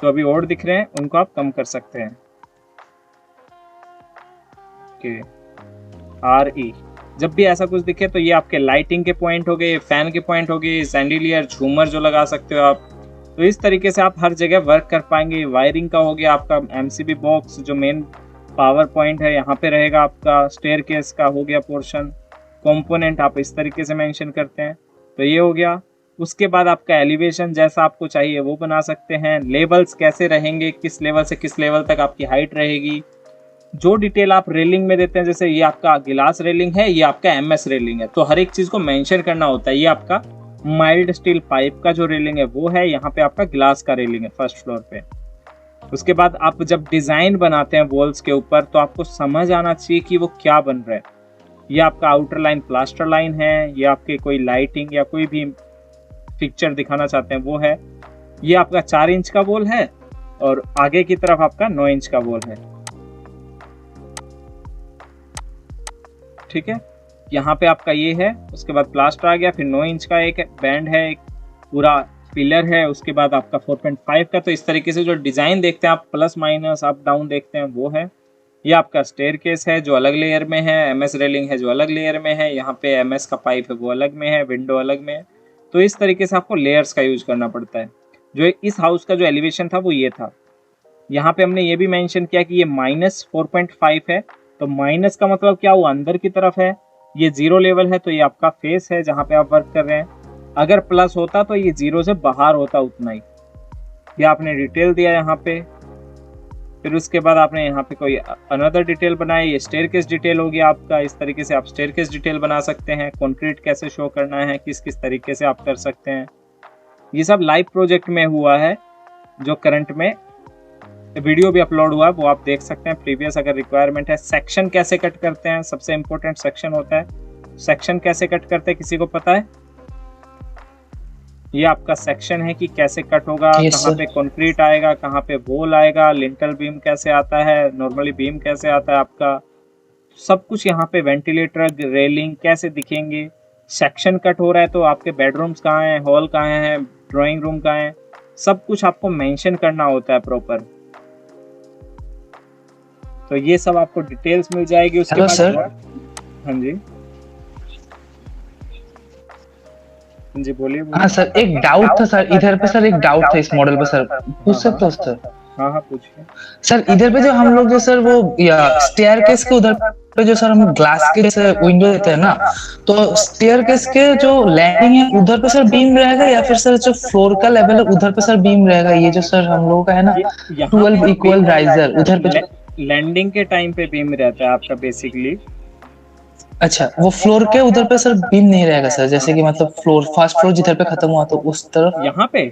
तो अभी और दिख रहे हैं उनको आप कम कर सकते हैं। ओके, RE, जब भी ऐसा कुछ दिखे तो ये आपके लाइटिंग के पॉइंट हो गए, फैन के पॉइंट हो गए, सैंडिलियर, झूमर जो लगा सकते हो आप, तो इस तरीके से आप हर जगह वर्क कर पाएंगे। वायरिंग का हो गया आपका, MCB बॉक्स जो मेन पावर पॉइंट है यहाँ पे रहेगा आपका, स्टेयरकेस का हो गया पोर्शन, कंपोनेंट आप इस तरीके से मेंशन करते हैं, तो ये हो गया। उसके बाद आपका एलिवेशन जैसा आपको चाहिए वो बना सकते हैं। लेवल्स कैसे रहेंगे, किस लेवल से किस लेवल तक आपकी हाइट रहेगी। जो डिटेल आप रेलिंग में देते हैं, जैसे ये आपका गिलास रेलिंग है, ये आपका MS रेलिंग है, तो हर एक चीज को मेंशन करना होता है। ये आपका माइल्ड स्टील पाइप का जो रेलिंग है वो है, यहाँ पे आपका ग्लास का रेलिंग है फर्स्ट फ्लोर पे। उसके बाद आप जब डिजाइन बनाते हैं वॉल्स के ऊपर तो आपको समझ आना चाहिए कि वो क्या बन रहा है। ये आपका आउटर लाइन प्लास्टर लाइन है, ये आपके कोई लाइटिंग या कोई भी पिक्चर दिखाना चाहते हैं वो है। ये आपका 4 इंच का वॉल है और आगे की तरफ आपका 9 इंच का वॉल है, ठीक है। यहाँ पे आपका ये है, उसके बाद प्लास्टर आ गया, फिर 9 इंच का एक बैंड है, एक पूरा पिलर है, उसके बाद आपका 4.5 का। तो इस तरीके से जो डिजाइन देखते हैं आप, प्लस माइनस अप डाउन देखते हैं वो है। ये आपका स्टेयरकेस है जो अलग लेयर में है, MS रेलिंग है जो अलग लेयर में है, यहाँ पे MS का पाइप है वो अलग में है, विंडो अलग में है। तो इस तरीके से आपको लेयर्स का यूज करना पड़ता है। जो इस हाउस का जो एलिवेशन था वो ये था। यहाँ पे हमने ये भी मेंशन किया कि ये -4.5 है, तो माइनस का मतलब क्या हुआ, अंदर की तरफ है। ये 0 लेवल है तो ये आपका फेस है जहाँ पे आप वर्क कर रहे हैं। अगर प्लस होता तो ये 0 से बाहर होता उतना ही। ये आपने डिटेल दिया यहाँ पे। फिर उसके बाद आपने यहाँ पे कोई अनदर डिटेल बनाया, ये स्टेयरकेस डिटेल हो गया आपका। इस तरीके से आप स्टेयरकेस डिटेल बना सकते हैं। कंक्रीट कैसे शो करना है, किस किस तरीके से आप कर सकते हैं। ये सब लाइव प्रोजेक्ट में हुआ है, जो करंट में वीडियो भी अपलोड हुआ है वो आप देख सकते हैं प्रीवियस अगर रिक्वायरमेंट है। सेक्शन कैसे कट करते हैं, सबसे इंपॉर्टेंट सेक्शन होता है। सेक्शन कैसे कट करते हैं किसी को पता है? ये आपका सेक्शन है कि कैसे कट होगा, कहाँ पे कंक्रीट आएगा, कहाँ पे वॉल आएगा, लिंटल बीम कैसे आता है, नॉर्मली बीम कैसे आता है आपका, सब कुछ यहाँ पे। वेंटिलेटर, रेलिंग कैसे दिखेंगे। सेक्शन कट हो रहा है तो आपके बेडरूम्स कहाँ हैं, हॉल कहाँ है, ड्राइंग रूम कहाँ है, सब कुछ आपको मेंशन करना होता है प्रॉपर। तो ये सब आपको डिटेल्स मिल जाएगी उसके बाद। सर हाँ जी, जी बोलिए। हाँ सर, एक डाउट था सर इधर पे। सर एक डाउट था इस मॉडल पे सर, पूछ सकते हो सर? हाँ हाँ पूछिए सर। इधर पे जो हम लोग जो सर वो स्टेयरकेस के उधर पे जो सर हम ग्लास के जैसे विंडो देते हैं ना, तो स्टेयरकेस के जो लैंडिंग है उधर पे सर बीम रहेगा या फिर सर जो फ्लोर का लेवल है उधर पे सर बीम रहेगा? ये जो सर हम लोगों का है ना 12 इक्वल राइजर, उधर पे लैंडिंग के टाइम पे बीम रहता है आपका बेसिकली। अच्छा, वो फ्लोर के उधर पे सर बीम नहीं रहेगा सर? जैसे कि मतलब फ्लोर, फर्स्ट फ्लोर जिधर पे खत्म हुआ तो उस तरफ यहाँ पे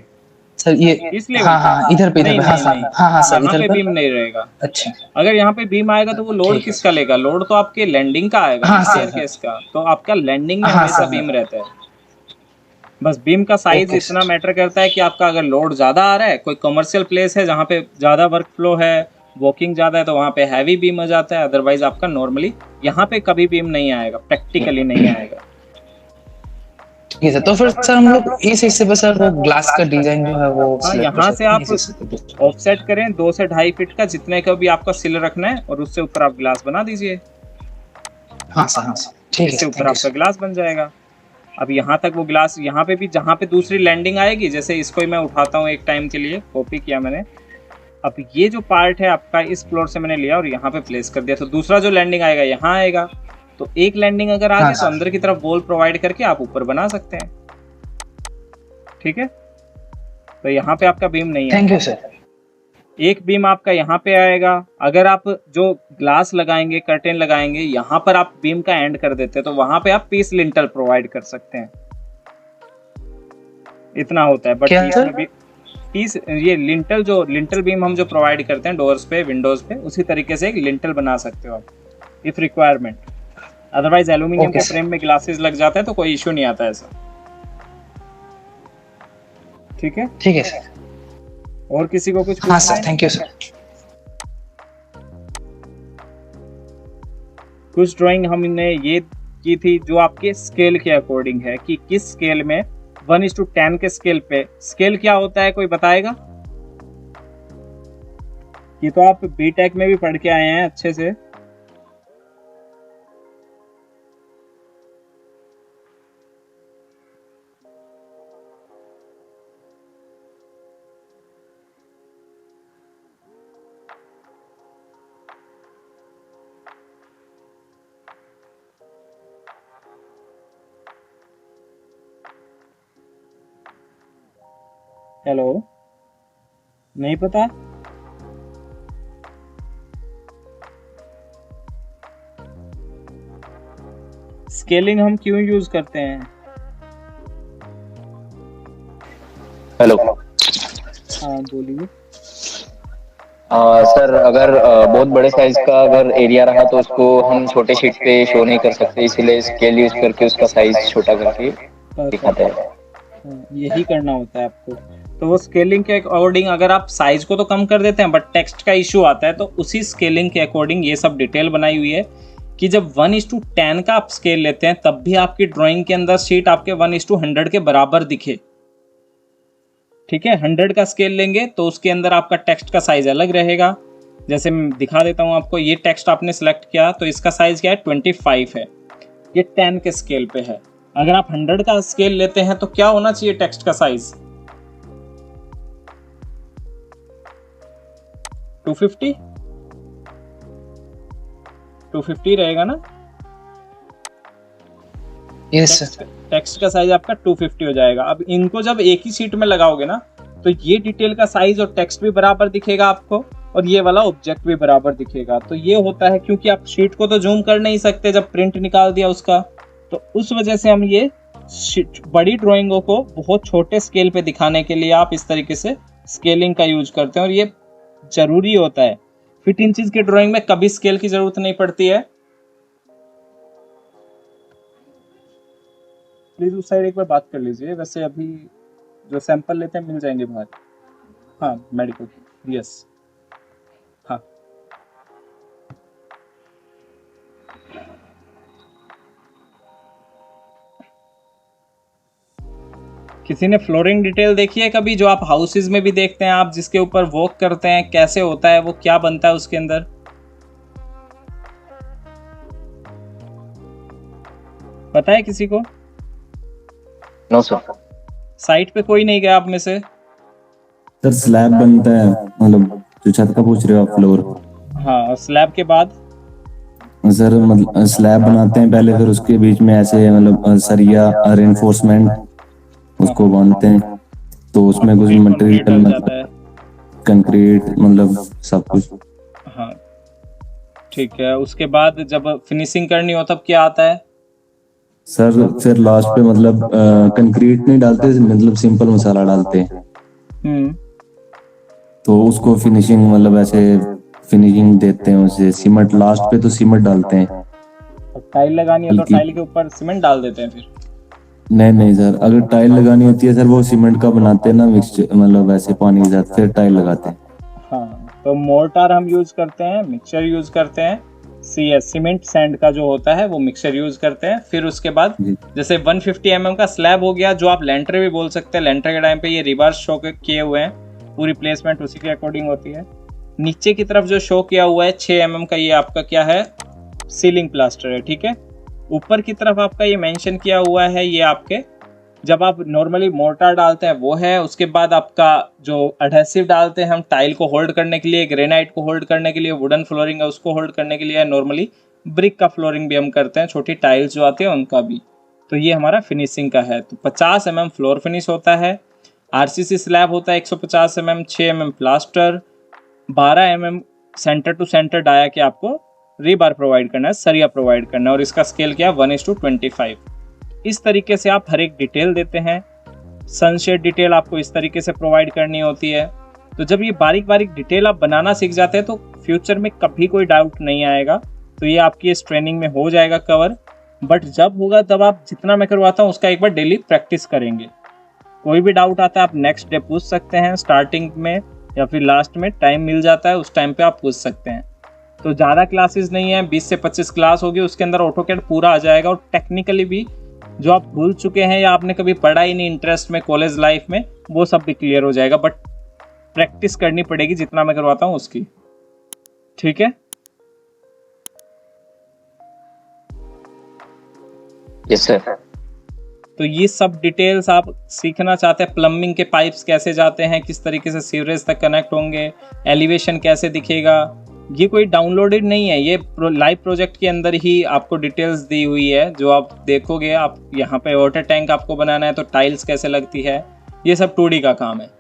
सर ये हाँ इधर पे हाँ सर इधर पे बीम नहीं रहेगा। अच्छा, अगर यहाँ पे बीम आएगा तो वो लोड किसका लेगा? लोड तो आपके लैंडिंग का आएगा, स्टेयरकेस का। तो आपका लैंडिंग में हमेशा बीम रहता है। बस बीम का साइज इतना मैटर करता है कि आपका अगर लोड ज्यादा आ रहा है, कोई कमर्शियल प्लेस है जहाँ पे ज्यादा वर्क फ्लो है, वॉकिंग ज्यादा है, तो वहाँ पे हैवी बीम आ जाता है। अदरवाइज आपका नॉर्मली यहाँ पे कभी बीम नहीं आएगा, प्रैक्टिकली नहीं आएगा। ठीक है सर। तो फिर सर हम लोग इस हिस्से पे सर वो ग्लास का डिजाइन जो है वो यहाँ से आप ऑफसेट करें 2 से 2.5 फीट का, जितने का भी आपका सिल रखना है, और उससे ऊपर आप ग्लास बना दीजिए। हाँ सर, ठीक है। इससे ऊपर आपका ग्लास बन जाएगा। अब यहाँ तक वो ग्लास, यहाँ पे भी जहाँ पे दूसरी लैंडिंग आएगी, जैसे इसको ही मैं उठाता हूँ एक टाइम के लिए, कॉपी किया मैंने। अब ये जो पार्ट है आपका इस फ्लोर से मैंने लिया और यहाँ पे प्लेस कर दिया, तो दूसरा जो लैंडिंग आएगा यहाँ आएगा। तो एक लैंडिंग अगर आ जाए तो अंदर की तरफ वॉल प्रोवाइड करके आप ऊपर बना सकते हैं। ठीक है, तो यहाँ पे आपका बीम नहीं है। Thank you sir. एक बीम आपका यहाँ पे आएगा। अगर आप जो ग्लास लगाएंगे, कर्टेन लगाएंगे, यहाँ पर आप बीम का एंड कर देते हैं तो वहां पे आप पीस लिंटल प्रोवाइड कर सकते हैं। इतना होता है। बट इसमें भी पीस, ये लिंटल जो लिंटल बीम हम जो प्रोवाइड करते हैं डोर्स पे, विंडोज पे, उसी तरीके से एक लिंटल बना सकते हो आप if requirement. Otherwise aluminium Okay, के sir. फ्रेम में ग्लासेस लग जाता है तो कोई इशू नहीं आता ऐसा। ठीक है, ठीक है सर। और किसी को कुछ हाँ पूछना सर, है? Thank you sir. कुछ ड्राइंग हमने ये की थी जो आपके स्केल के अकॉर्डिंग है कि किस स्केल में 1:10 के स्केल पे, स्केल क्या होता है कोई बताएगा? ये तो आप बीटेक में भी पढ़ के आए हैं अच्छे से। हेलो, नहीं पता? स्केलिंग हम क्यों यूज करते हैं? हेलो। हाँ बोलिए। सर अगर बहुत बड़े साइज का अगर एरिया रहा तो उसको हम छोटे शीट पे शो नहीं कर सकते, इसलिए स्केल यूज करके उसका साइज छोटा करके दिखाते हैं। यही करना होता है आपको। तो वो स्केलिंग के अकॉर्डिंग अगर आप साइज को तो कम कर देते हैं बट टेक्स्ट का इशू आता है, तो उसी स्केलिंग के अकॉर्डिंग ये सब डिटेल बनाई हुई है कि जब 1:10 का आप स्केल लेते हैं तब भी आपकी ड्राइंग के अंदर शीट आपके 1:100 के बराबर दिखे। ठीक है, 100 का स्केल लेंगे तो उसके अंदर आपका टेक्स्ट का साइज अलग रहेगा। जैसे मैं दिखा देता हूँ आपको, ये टेक्स्ट आपने सेलेक्ट किया तो इसका साइज क्या है, 25 है, ये 10 के स्केल पे है। अगर आप 100 का स्केल लेते हैं तो क्या होना चाहिए टेक्स्ट का साइज? 250 रहेगा ना? Yes sir. टेक्स्ट का साइज आपका 250 हो जाएगा। अब इनको जब एक ही शीट में लगाओगे ना तो ये डिटेल का साइज और टेक्स्ट भी बराबर दिखेगा आपको और ये वाला ऑब्जेक्ट भी बराबर दिखेगा। तो ये होता है क्योंकि आप शीट को तो जूम कर नहीं सकते जब प्रिंट निकाल दिया उसका, तो उस वजह से हम ये बड़ी ड्राइंगों को बहुत छोटे स्केल पे दिखाने के लिए आप इस तरीके से स्केलिंग का यूज करते हैं और ये जरूरी होता है। फिट इंचेस की ड्राइंग में कभी स्केल की जरूरत नहीं पड़ती है। प्लीज उस साइड एक बार बात कर लीजिए। वैसे अभी जो सैंपल लेते हैं मिल जाएंगे बाहर। हाँ मेडिकल, यस हाँ। किसी ने फ्लोरिंग डिटेल देखी है कभी, जो आप हाउसेज में भी देखते हैं, आप जिसके ऊपर वॉक करते हैं, कैसे होता है वो, क्या बनता है उसके अंदर? पता है किसी को? No sir. साइट पे कोई नहीं गया आप में से? सर स्लैब बनता है, मतलब जो छत का पूछ रहे हो आप, फ्लोर। हाँ, और स्लैब के बाद? सर मतलब स्लैब बनाते हैं पहले, फिर उसके बीच में ऐसे मतलब सरिया रेनफोर्समेंट उसको बांधते हैं, तो उसमें कुछ मटेरियल डल जाता है। कंक्रीट मतलब सब कुछ। हाँ ठीक है, उसके बाद जब फिनिशिंग करनी हो तब क्या आता है? सर फिर लास्ट पे मतलब कंक्रीट नहीं डालते, मतलब सिंपल मसाला डालते हैं, तो उसको फिनिशिंग मतलब ऐसे फिनिशिंग देते हैं उसे। सीमेंट लास्ट पे तो सीमेंट डालते हैं। टाइल लगानी है तो टाइल के ऊपर सीमेंट डाल देते हैं फिर? नहीं सर, अगर टाइल लगानी होती है सर वो सीमेंट का बनाते हैं ना मिक्सचर, मतलब ऐसे पानी के साथ, फिर टाइल लगाते हैं। हाँ, तो मोर्टार हम यूज करते हैं, मिक्सचर यूज करते हैं, CS सीमेंट सैंड का जो होता है वो मिक्सचर यूज करते हैं। फिर उसके बाद जैसे 150 mm का स्लैब हो गया, जो आप लेंटर भी बोल सकते हैं। लेंटर के टाइम पे ये रिवर्स शो किए हुए हैं, पूरी प्लेसमेंट उसी के अकॉर्डिंग होती है। नीचे की तरफ जो शो किया हुआ है 6 mm का, ये आपका क्या है, सीलिंग प्लास्टर है। ठीक है, ऊपर की तरफ आपका ये मेंशन किया हुआ है, ये आपके जब आप नॉर्मली मोर्टार डालते हैं वो है। उसके बाद आपका जो एडहेसिव डालते हैं हम टाइल को होल्ड करने के लिए, ग्रेनाइट को होल्ड करने के लिए, वुडन फ्लोरिंग है उसको होल्ड करने के लिए, नॉर्मली ब्रिक का फ्लोरिंग भी हम करते हैं, छोटी टाइल्स जो आती हैं उनका भी। तो ये हमारा फिनिशिंग का है। तो 50 mm फ्लोर फिनिश होता है, RCC स्लैब होता है 150 mm, 6 mm plaster, 12 mm centre to centre dia के आपको रीबार प्रोवाइड करना है, सरिया प्रोवाइड करना है, और इसका स्केल क्या है 1:25। इस तरीके से आप हर एक डिटेल देते हैं। सनशेड डिटेल आपको इस तरीके से प्रोवाइड करनी होती है। तो जब ये बारीक बारीक डिटेल आप बनाना सीख जाते हैं तो फ्यूचर में कभी कोई डाउट नहीं आएगा। तो ये आपकी इस ट्रेनिंग में हो जाएगा कवर। बट जब होगा तब आप जितना मैं करवाता हूँ उसका एक बार डेली प्रैक्टिस करेंगे। कोई भी डाउट आता है आप नेक्स्ट डे पूछ सकते हैं, स्टार्टिंग में या फिर लास्ट में टाइम मिल जाता है, उस टाइम पे आप पूछ सकते हैं। तो ज़्यादा क्लासेस नहीं है, 20 से 25 क्लास होगी, उसके अंदर ऑटोकैड पूरा आ जाएगा। और टेक्निकली भी जो आप भूल चुके हैं या आपने कभी पढ़ा ही नहीं इंटरेस्ट में कॉलेज लाइफ में, वो सब भी क्लियर हो जाएगा। बट प्रैक्टिस करनी पड़ेगी जितना मैं करवाता हूँ उसकी। ठीक है, यस सर। तो ये सब डिटेल्स आप सीखना चाहते हैं। प्लम्बिंग के पाइप्स कैसे जाते हैं, किस तरीके से सीवरेज तक कनेक्ट होंगे, एलिवेशन कैसे दिखेगा, ये कोई डाउनलोडेड नहीं है, ये लाइव प्रोजेक्ट के अंदर ही आपको डिटेल्स दी हुई है। जो आप देखोगे, आप यहाँ पे वाटर टैंक आपको बनाना है तो टाइल्स कैसे लगती है, ये सब 2D का काम है,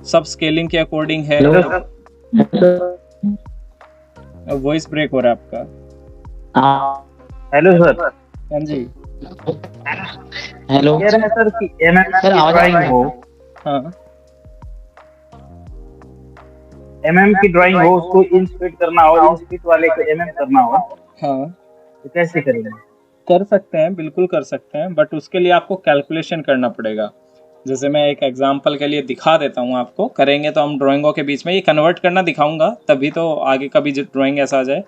सब स्केलिंग के अकॉर्डिंग है। वॉइस ब्रेक हो रहा है आपका। Hello sir. हाँ जी, हेलो सर कि सर, आवाज आ रही हो, हाँ की ड्राइंग हो, उसको इंच फिट करना हो, इंच फिट वाले को करना हो, हाँ तो कैसे करेंगे? कर सकते हैं, बिल्कुल कर सकते हैं, बट उसके लिए आपको कैलकुलेशन करना पड़ेगा। जैसे मैं एक एग्जांपल के लिए दिखा देता हूँ आपको, करेंगे तो हम ड्राइंगों के बीच में ये कन्वर्ट करना दिखाऊंगा, तभी तो आगे कभी ड्राइंग ऐसा आ जाए।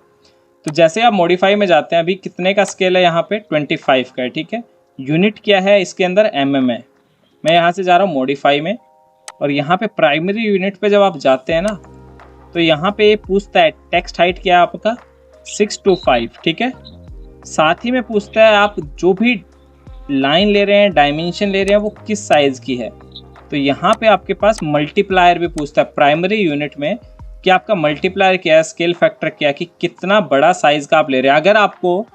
तो जैसे आप मॉडिफाई में जाते हैं, अभी कितने का स्केल है यहाँ पे 25 का है, ठीक है। यूनिट क्या है इसके अंदर, mm है। मैं यहाँ से जा रहा हूँ मॉडिफाई में, और यहाँ पे प्राइमरी यूनिट पे जब आप जाते हैं ना, तो यहाँ पे पूछता है टेक्स्ट हाइट क्या है आपका 625, ठीक है। साथ ही में पूछता है आप जो भी लाइन ले रहे हैं, डायमेंशन ले रहे हैं, वो किस साइज की है। तो यहाँ पे आपके पास मल्टीप्लायर भी पूछता है प्राइमरी यूनिट में कि आपका मल्टीप्लायर क्या है, स्केल फैक्टर क्या है, कि कितना बड़ा साइज का आप ले रहे हैं। अगर आपको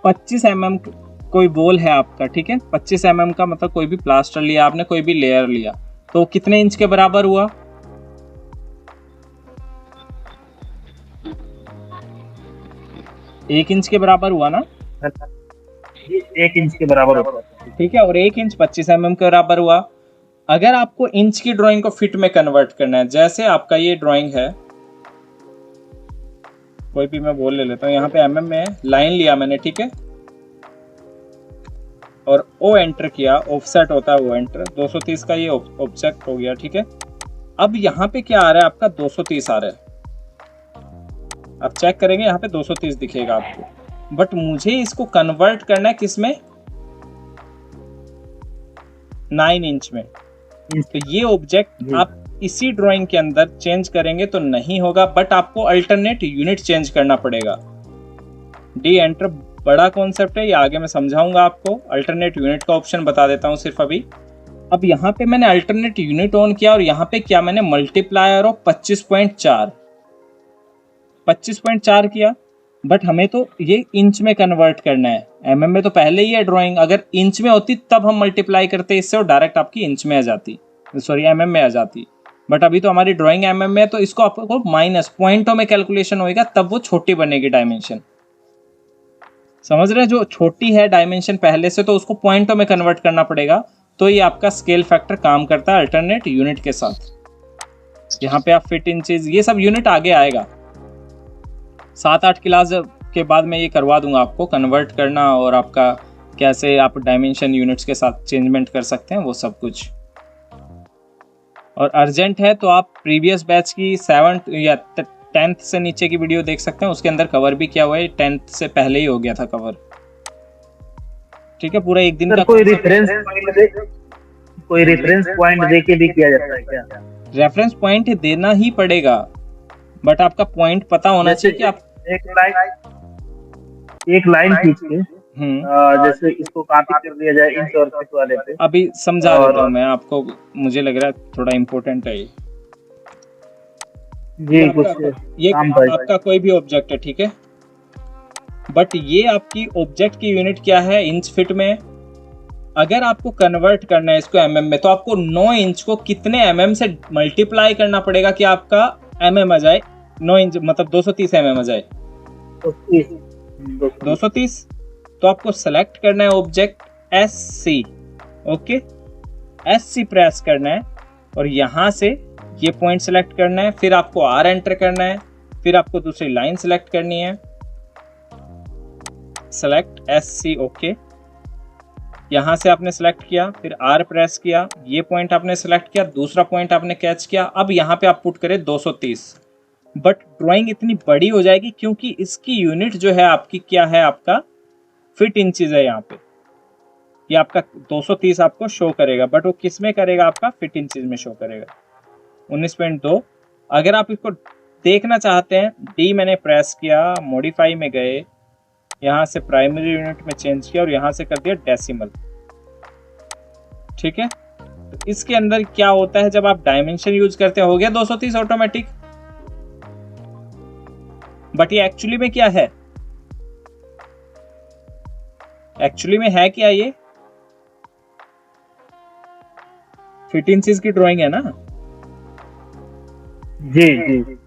25 mm कोई वॉल है आपका, ठीक है, 25 mm का मतलब कोई भी प्लास्टर लिया आपने, कोई भी लेयर लिया, तो कितने इंच के बराबर हुआ, 1 इंच के बराबर हुआ ना, 1 इंच के बराबर होता है, ठीक है। और 1 इंच 25 mm के बराबर हुआ। अगर आपको इंच की ड्राइंग को फीट में कन्वर्ट करना है, जैसे आपका ये ड्राइंग है, कोई भी मैं बोल ले लेता हूँ, यहाँ पे mm में लाइन लिया मैंने, ठीक है, और ओ एंटर किया, ऑफसेट होता है वो एंटर, 230 का ये ऑब्जेक्ट हो गया, ठीक है। अब यहाँ पे क्या आ रहा है आपका 230 आ रहा है, आप चेक करेंगे यहाँ पे 230 दिखेगा आपको। बट मुझे इसको कन्वर्ट करना है किसमें, 9 इंच में। तो ये ऑब्जेक्ट आप इसी ड्राइंग के अंदर चेंज करेंगे तो नहीं होगा, बट आपको अल्टरनेट यूनिट चेंज करना पड़ेगा। डी एंटर बड़ा कॉन्सेप्ट है, ये आगे मैं समझाऊंगा आपको। अल्टरनेट यूनिट का ऑप्शन बता देता हूँ सिर्फ अभी। अब यहाँ पे मैंने अल्टरनेट यूनिट ऑन किया और यहाँ पे क्या मैंने मल्टीप्लायर ऑफ 25.4 किया, बट हमें तो ये इंच में कन्वर्ट करना है। mm में तो पहले ही है ड्राइंग, अगर इंच में होती तब हम मल्टीप्लाई करते इससे और डायरेक्ट आपकी इंच में आ जाती, सॉरी mm में आ जाती। बट अभी तो हमारी ड्राइंग mm में है, तो इसको आपको माइनस पॉइंटों में कैलकुलेशन होएगा, तब वो छोटी बनेगी डायमेंशन। समझ रहे हैं, जो छोटी है डायमेंशन पहले से, तो उसको पॉइंटों में कन्वर्ट करना पड़ेगा। तो ये आपका स्केल फैक्टर काम करता है अल्टरनेट यूनिट के साथ। यहाँ पे आप फिट इंचेस, ये सब यूनिट आगे आएगा, 7-8 क्लास के बाद मैं ये करवा दूंगा आपको कन्वर्ट करना, और आपका कैसे आप डायमेंशन यूनिट्स के साथ चेंजमेंट कर सकते हैं, वो सब कुछ। और अर्जेंट है तो आप प्रीवियस बैच की 7th या 10th से नीचे की वीडियो देख सकते हैं, उसके अंदर कवर भी किया हुआ है, 10th से पहले ही हो गया था कवर, ठीक है। पूरा एक दिन का कोई रेफरेंस पॉइंट दे के भी किया जाता है क्या? रेफरेंस पॉइंट देना ही पड़ेगा, बट आपका पॉइंट पता होना चाहिए कि आप एक लाइन खींच के जैसे इसको कॉपी कर दिया जाए इंच और फिट वाले पे। अभी समझा देता हूँ मैं आपको, मुझे लग रहा है थोड़ा इम्पोर्टेंट है ये जी। कुछ ये आपका कोई भी ऑब्जेक्ट है, ठीक है, बट ये आपकी ऑब्जेक्ट की यूनिट क्या है, इंच फिट में। अगर आपको कन्वर्ट करना है इसको mm में, तो आपको 9 इंच को कितने mm से मल्टीप्लाई करना पड़ेगा कि आपका mm आ जाए 9 इंच, मतलब 230 mm आ जाए 230। तो आपको सेलेक्ट करना है object SC, okay. SC press करना है और यहाँ से ये पॉइंट सेलेक्ट करना है, फिर आपको R एंटर करना है, फिर आपको दूसरी लाइन सेलेक्ट करनी है, सेलेक्ट SC ओके। यहाँ से आपने सेलेक्ट किया, फिर R प्रेस किया, ये पॉइंट आपने सेलेक्ट किया, दूसरा पॉइंट आपने कैच किया। अब यहाँ पे आप पुट करें 230, बट ड्राइंग इतनी बड़ी हो जाएगी क्योंकि इसकी यूनिट जो है आपकी क्या है, आपका फीट इंचेस है। यहाँ पे ये आपका 230 आपको शो करेगा, बट वो किस में करेगा, आपका फीट इंचेस में शो करेगा 19.2। अगर आप इसको देखना चाहते हैं, D मैंने प्रेस किया, मॉडिफाई में गए, यहाँ से प्राइमरी यूनिट में चेंज किया और यहाँ से कर दिया डेसिमल। ठीक है, तो इसके अंदर क्या होता है, जब आप डायमेंशन यूज करते हो गया 230 ऑटोमेटिक, बट ये एक्चुअली में क्या है, एक्चुअली में है क्या, ये फीट इंचेस की ड्राइंग है ना। जी जी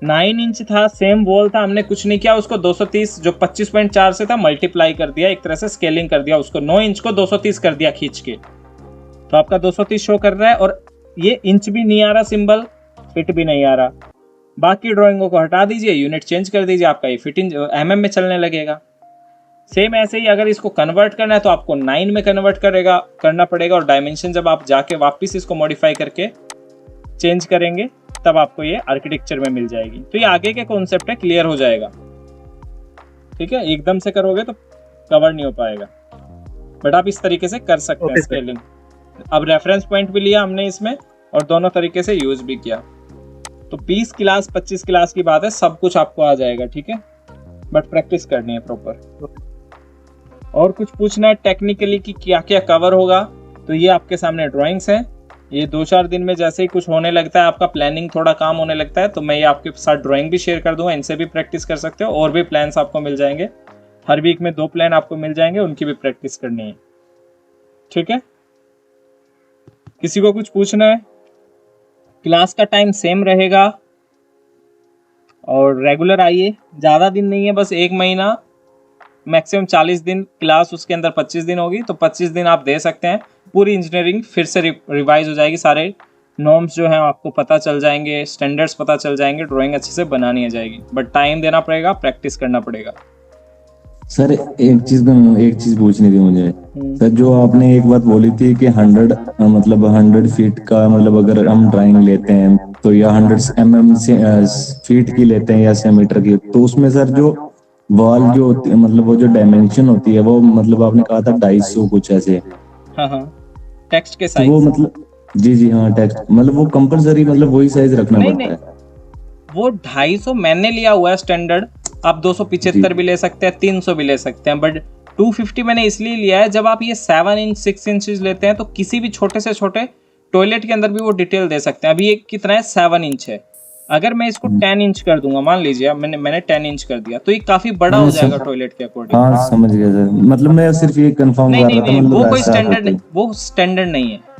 9 इंच था, सेम वॉल था, हमने कुछ नहीं किया, उसको 230 जो 25.4 से था मल्टीप्लाई कर दिया, एक तरह से स्केलिंग कर दिया उसको, 9 इंच को 230 कर दिया खींच के, तो आपका 230 शो कर रहा है। और ये इंच भी नहीं आ रहा सिंबल, फिट भी नहीं आ रहा। बाकी ड्राइंगों को हटा दीजिए, यूनिट चेंज कर दीजिए, आपका ये फिट इंच mm में चलने लगेगा। सेम ऐसे ही अगर इसको कन्वर्ट करना है तो आपको 9 में कन्वर्ट करना पड़ेगा, और डायमेंशन जब आप जाके वापस इसको मॉडिफाई करके चेंज करेंगे तब आपको ये आर्किटेक्चर में मिल जाएगी। तो ये आगे के कॉन्सेप्ट है, क्लियर हो जाएगा। ठीक है, एकदम से करोगे तो कवर नहीं हो पाएगा, बट आप इस तरीके से कर सकते हैं स्केलिंग। अब रेफरेंस पॉइंट भी लिया हमने इसमें और दोनों तरीके से यूज भी किया, तो 20 क्लास 25 क्लास की बात है, सब कुछ आपको आ जाएगा। ठीक है, बट प्रैक्टिस करनी है प्रॉपर। और कुछ पूछना है टेक्निकली कि क्या क्या कवर होगा, तो ये आपके सामने ड्राइंग्स हैं। ये 2-4 दिन में जैसे ही कुछ होने लगता है, आपका प्लानिंग थोड़ा काम होने लगता है, तो मैं ये आपके साथ ड्राइंग भी शेयर कर दूंगा, इनसे भी प्रैक्टिस कर सकते हो। और भी प्लान्स आपको मिल जाएंगे, हर वीक में 2 प्लान आपको मिल जाएंगे, उनकी भी प्रैक्टिस करनी है। ठीक है, किसी को कुछ पूछना है? क्लास का टाइम सेम रहेगा और रेगुलर आइए, ज़्यादा दिन नहीं है, बस 1 महीना, मैक्सिमम 40 दिन क्लास, उसके अंदर 25 दिन होगी, तो 25 दिन आप दे सकते हैं। पूरी इंजीनियरिंग फिर से रिवाइज हो जाएगी, सारे नॉर्म्स जो हैं आपको पता चल जाएंगे, स्टैंडर्ड्स पता चल जाएंगे, ड्राइंग अच्छे से बनानी आ जाएगी, बट टाइम देना पड़ेगा, प्रैक्टिस करना पड़ेगा। सर एक चीज पूछनी थी मुझे। सर जो आपने एक बात बोली थी कि 100 फीट का, मतलब अगर हम ड्राइंग लेते हैं तो या 100 mm से फीट की लेते हैं या सेमीटर की, तो उसमें सर जो वॉल जो होती है, मतलब वो जो डायमेंशन होती है वो, मतलब आपने कहा था 250 कुछ ऐसे। हाँ, टेक्स्ट के तो साइज वो मतलब जी हाँ, टेक्स्ट मतलब वो कंपलसरी, मतलब वही साइज रखना पड़ता है। वो 250 मैंने लिया हुआ है स्टैंडर्ड, आप 275 भी ले सकते हैं, 300 भी ले सकते हैं, बट 250 मैंने इसलिए लिया है, जब आप ये 7 इंच 6 इंचेस लेते हैं तो किसी भी छोटे से छोटे टॉयलेट के अंदर भी वो डिटेल दे सकते हैं। अभी ये कितना है, 7 इंच है, अगर मैं इसको 10 इंच कर दूंगा, मान लीजिए मैंने 10 इंच कर दिया, तो ये काफी बड़ा हो जाएगा टॉयलेट के अकॉर्डिंग। हाँ समझ गया सर, मतलब मैं सिर्फ ये कंफर्म कर रहा था, नहीं, मतलब वो कोई स्टैंडर्ड नहीं, वो स्टैंडर्ड नहीं है।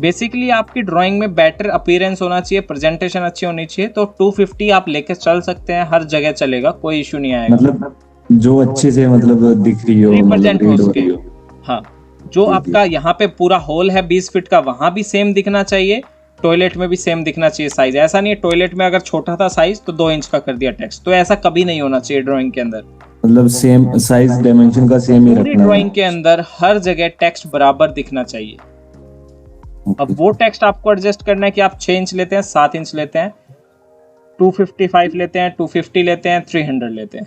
बेसिकली आपकी ड्राइंग में बेटर अपीयरेंस होना चाहिए, प्रेजेंटेशन अच्छी होनी चाहिए, तो 250 आप लेके चल सकते हैं, हर जगह चलेगा, कोई इशू नहीं आएगा। मतलब जो अच्छे से मतलब दिख रही हो, रिप्रेजेंट हो मतलब उसके। हाँ, जो आपका यहाँ पे पूरा हॉल है 20 फीट का, वहां भी सेम दिखना चाहिए, टॉयलेट में भी सेम दिखना चाहिए साइज। ऐसा नहीं है टॉयलेट में अगर छोटा था साइज तो 2 इंच का कर दिया टेक्स्ट, तो ऐसा कभी नहीं होना चाहिए ड्राइंग के अंदर। मतलब सेम साइज डायमेंशन का सेम ही पूरी रखना है। ड्राइंग के अंदर हर जगह टेक्स्ट बराबर दिखना चाहिए। अब वो टेक्स्ट आपको एडजस्ट करना है कि आप 6 इंच लेते हैं, 7 इंच लेते हैं, 255 लेते हैं, 250 लेते हैं, 300 लेते हैं,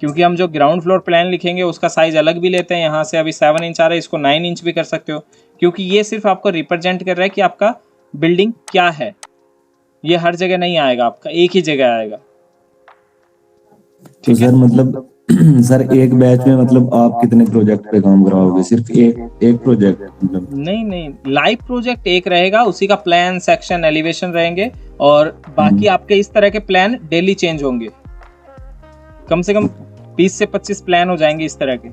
क्योंकि हम जो ग्राउंड फ्लोर प्लान लिखेंगे उसका साइज अलग भी लेते हैं। यहाँ से अभी 7 इंच आ रहा है, इसको 9 इंच भी कर सकते हो, क्योंकि ये सिर्फ आपको रिप्रेजेंट कर रहा है कि आपका बिल्डिंग क्या है। ये हर जगह नहीं आएगा, आपका एक ही जगह आएगा। तो सर मतलब सर एक बैच में मतलब आप कितने प्रोजेक्ट पे काम कराओगे? सिर्फ एक प्रोजेक्ट मतलब? नहीं, लाइव प्रोजेक्ट एक रहेगा, उसी का प्लान, सेक्शन, एलिवेशन रहेंगे, और बाकी आपके इस तरह के प्लान डेली चेंज होंगे। कम से कम 20 से 25 प्लान हो जाएंगे, इस तरह के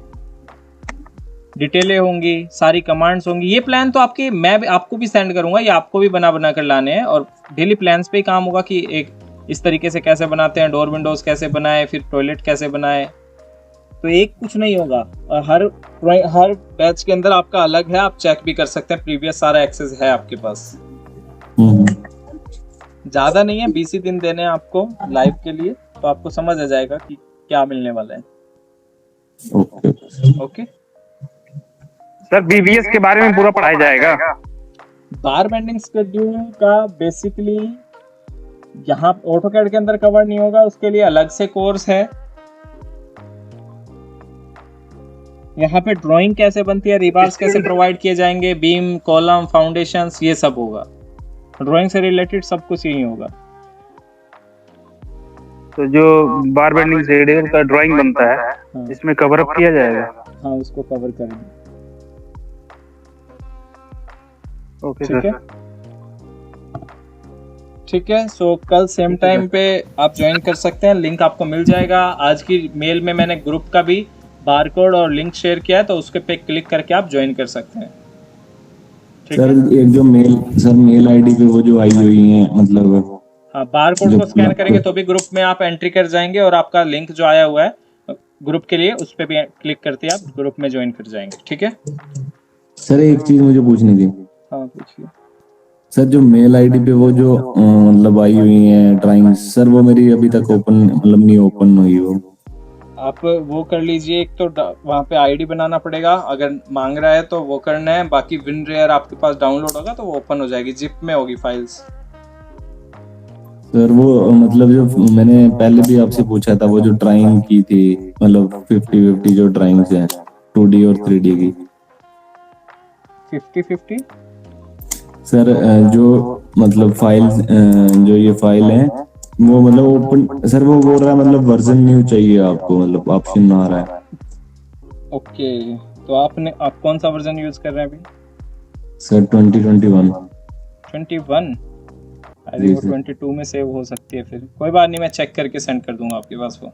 डिटेलें होंगी, सारी कमांड्स होंगी। ये प्लान तो मैं आपको भी सेंड करूंगा, ये आपको भी बना कर लाने हैं, और डेली प्लान्स पे ही काम होगा कि एक इस तरीके से कैसे बनाते हैं, डोर विंडोज कैसे बनाए, फिर टॉयलेट कैसे बनाए। तो एक कुछ नहीं होगा, और हर बैच के अंदर आपका अलग है, आप चेक भी कर सकते हैं, प्रीवियस सारा एक्सेस है आपके पास। ज्यादा नहीं है, 20 ही दिन देने हैं आपको लाइव के लिए, तो आपको समझ आ जाएगा कि क्या मिलने वाला है। ओके सर बीबीएस के बारे में पूरा पढ़ाया जाएगा? बार बेंडिंग शेड्यूल का बेसिकली यहाँ ऑटोकैड के अंदर कवर नहीं होगा, उसके लिए अलग से कोर्स है। यहाँ पे ड्राइंग कैसे बनती है, रिबार्स कैसे प्रोवाइड किए जाएंगे, बीम, कॉलम, फाउंडेशंस, ये सब होगा। ड्राइंग से रिलेटेड सब कुछ यही होगा। तो जो बार बेंडिंग शेड्यूल का ड्राइंग बनता है, हाँ, इसमें कवर अप किया जाएगा? हाँ उसको कवर करेंगे। ओके ठीक है, सर। ठीक है। सो कल सेम टाइम पे आप ज्वाइन कर सकते हैं, लिंक आपको मिल जाएगा। आज की मेल में मैंने ग्रुप का भी बारकोड और लिंक शेयर किया है, तो उसके पे क्लिक करके आप ज्वाइन कर सकते हैं। ठीक सर है, एक जो मेल आईडी पे वो जो आई हुई है, मतलब हाँ बारकोड को स्कैन करेंगे तो भी ग्रुप में आप एंट्री कर जाएंगे, और आपका लिंक जो आया हुआ है ग्रुप के लिए, उस पे भी क्लिक करते आप ग्रुप में ज्वाइन कर जाएंगे। ठीक है सर एक चीज मुझे पूछनी थी। हाँ पूछिए। सर जो मेल आईडी पे वो जो मतलब आई हुई है ड्राइंग, सर वो मेरी अभी तक ओपन मतलब नहीं ओपन हुई वो। आप वो कर लीजिए, एक तो वहाँ पे आईडी बनाना पड़ेगा, अगर मांग रहा है तो वो करना है, बाकी WinRAR आपके पास डाउनलोड होगा तो वो ओपन हो जाएगी, जिप में होगी फाइल्स। सर वो मतलब जो मैंने पहले भी आपसे पूछा था, वो जो ड्राइंग की थी मतलब 50-50 जो ड्राइंग्स हैं 2D और 3D की। 50-50 सर जो मतलब फाइल जो ये फाइल है वो मतलब ओपन, सर वो बोल रहा है मतलब वर्जन न्यू चाहिए आपको, मतलब ऑप्शन आ रहा है। ओके, तो आप कौन सा वर्जन यूज कर रहे हैं अभी? सर 2021। 21? अरे वो 22 में सेव हो सकती है, फिर कोई बात नहीं, मैं चेक करके सेंड कर दूंगा आपके पास वो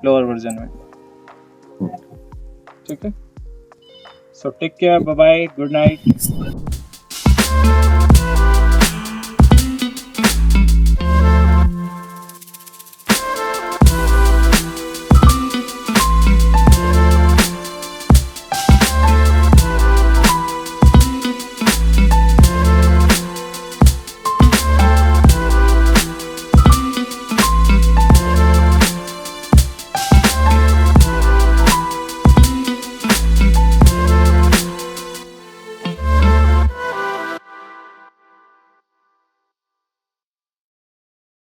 लोअर वर्जन में। ठीक है, so take care, bye bye, good night.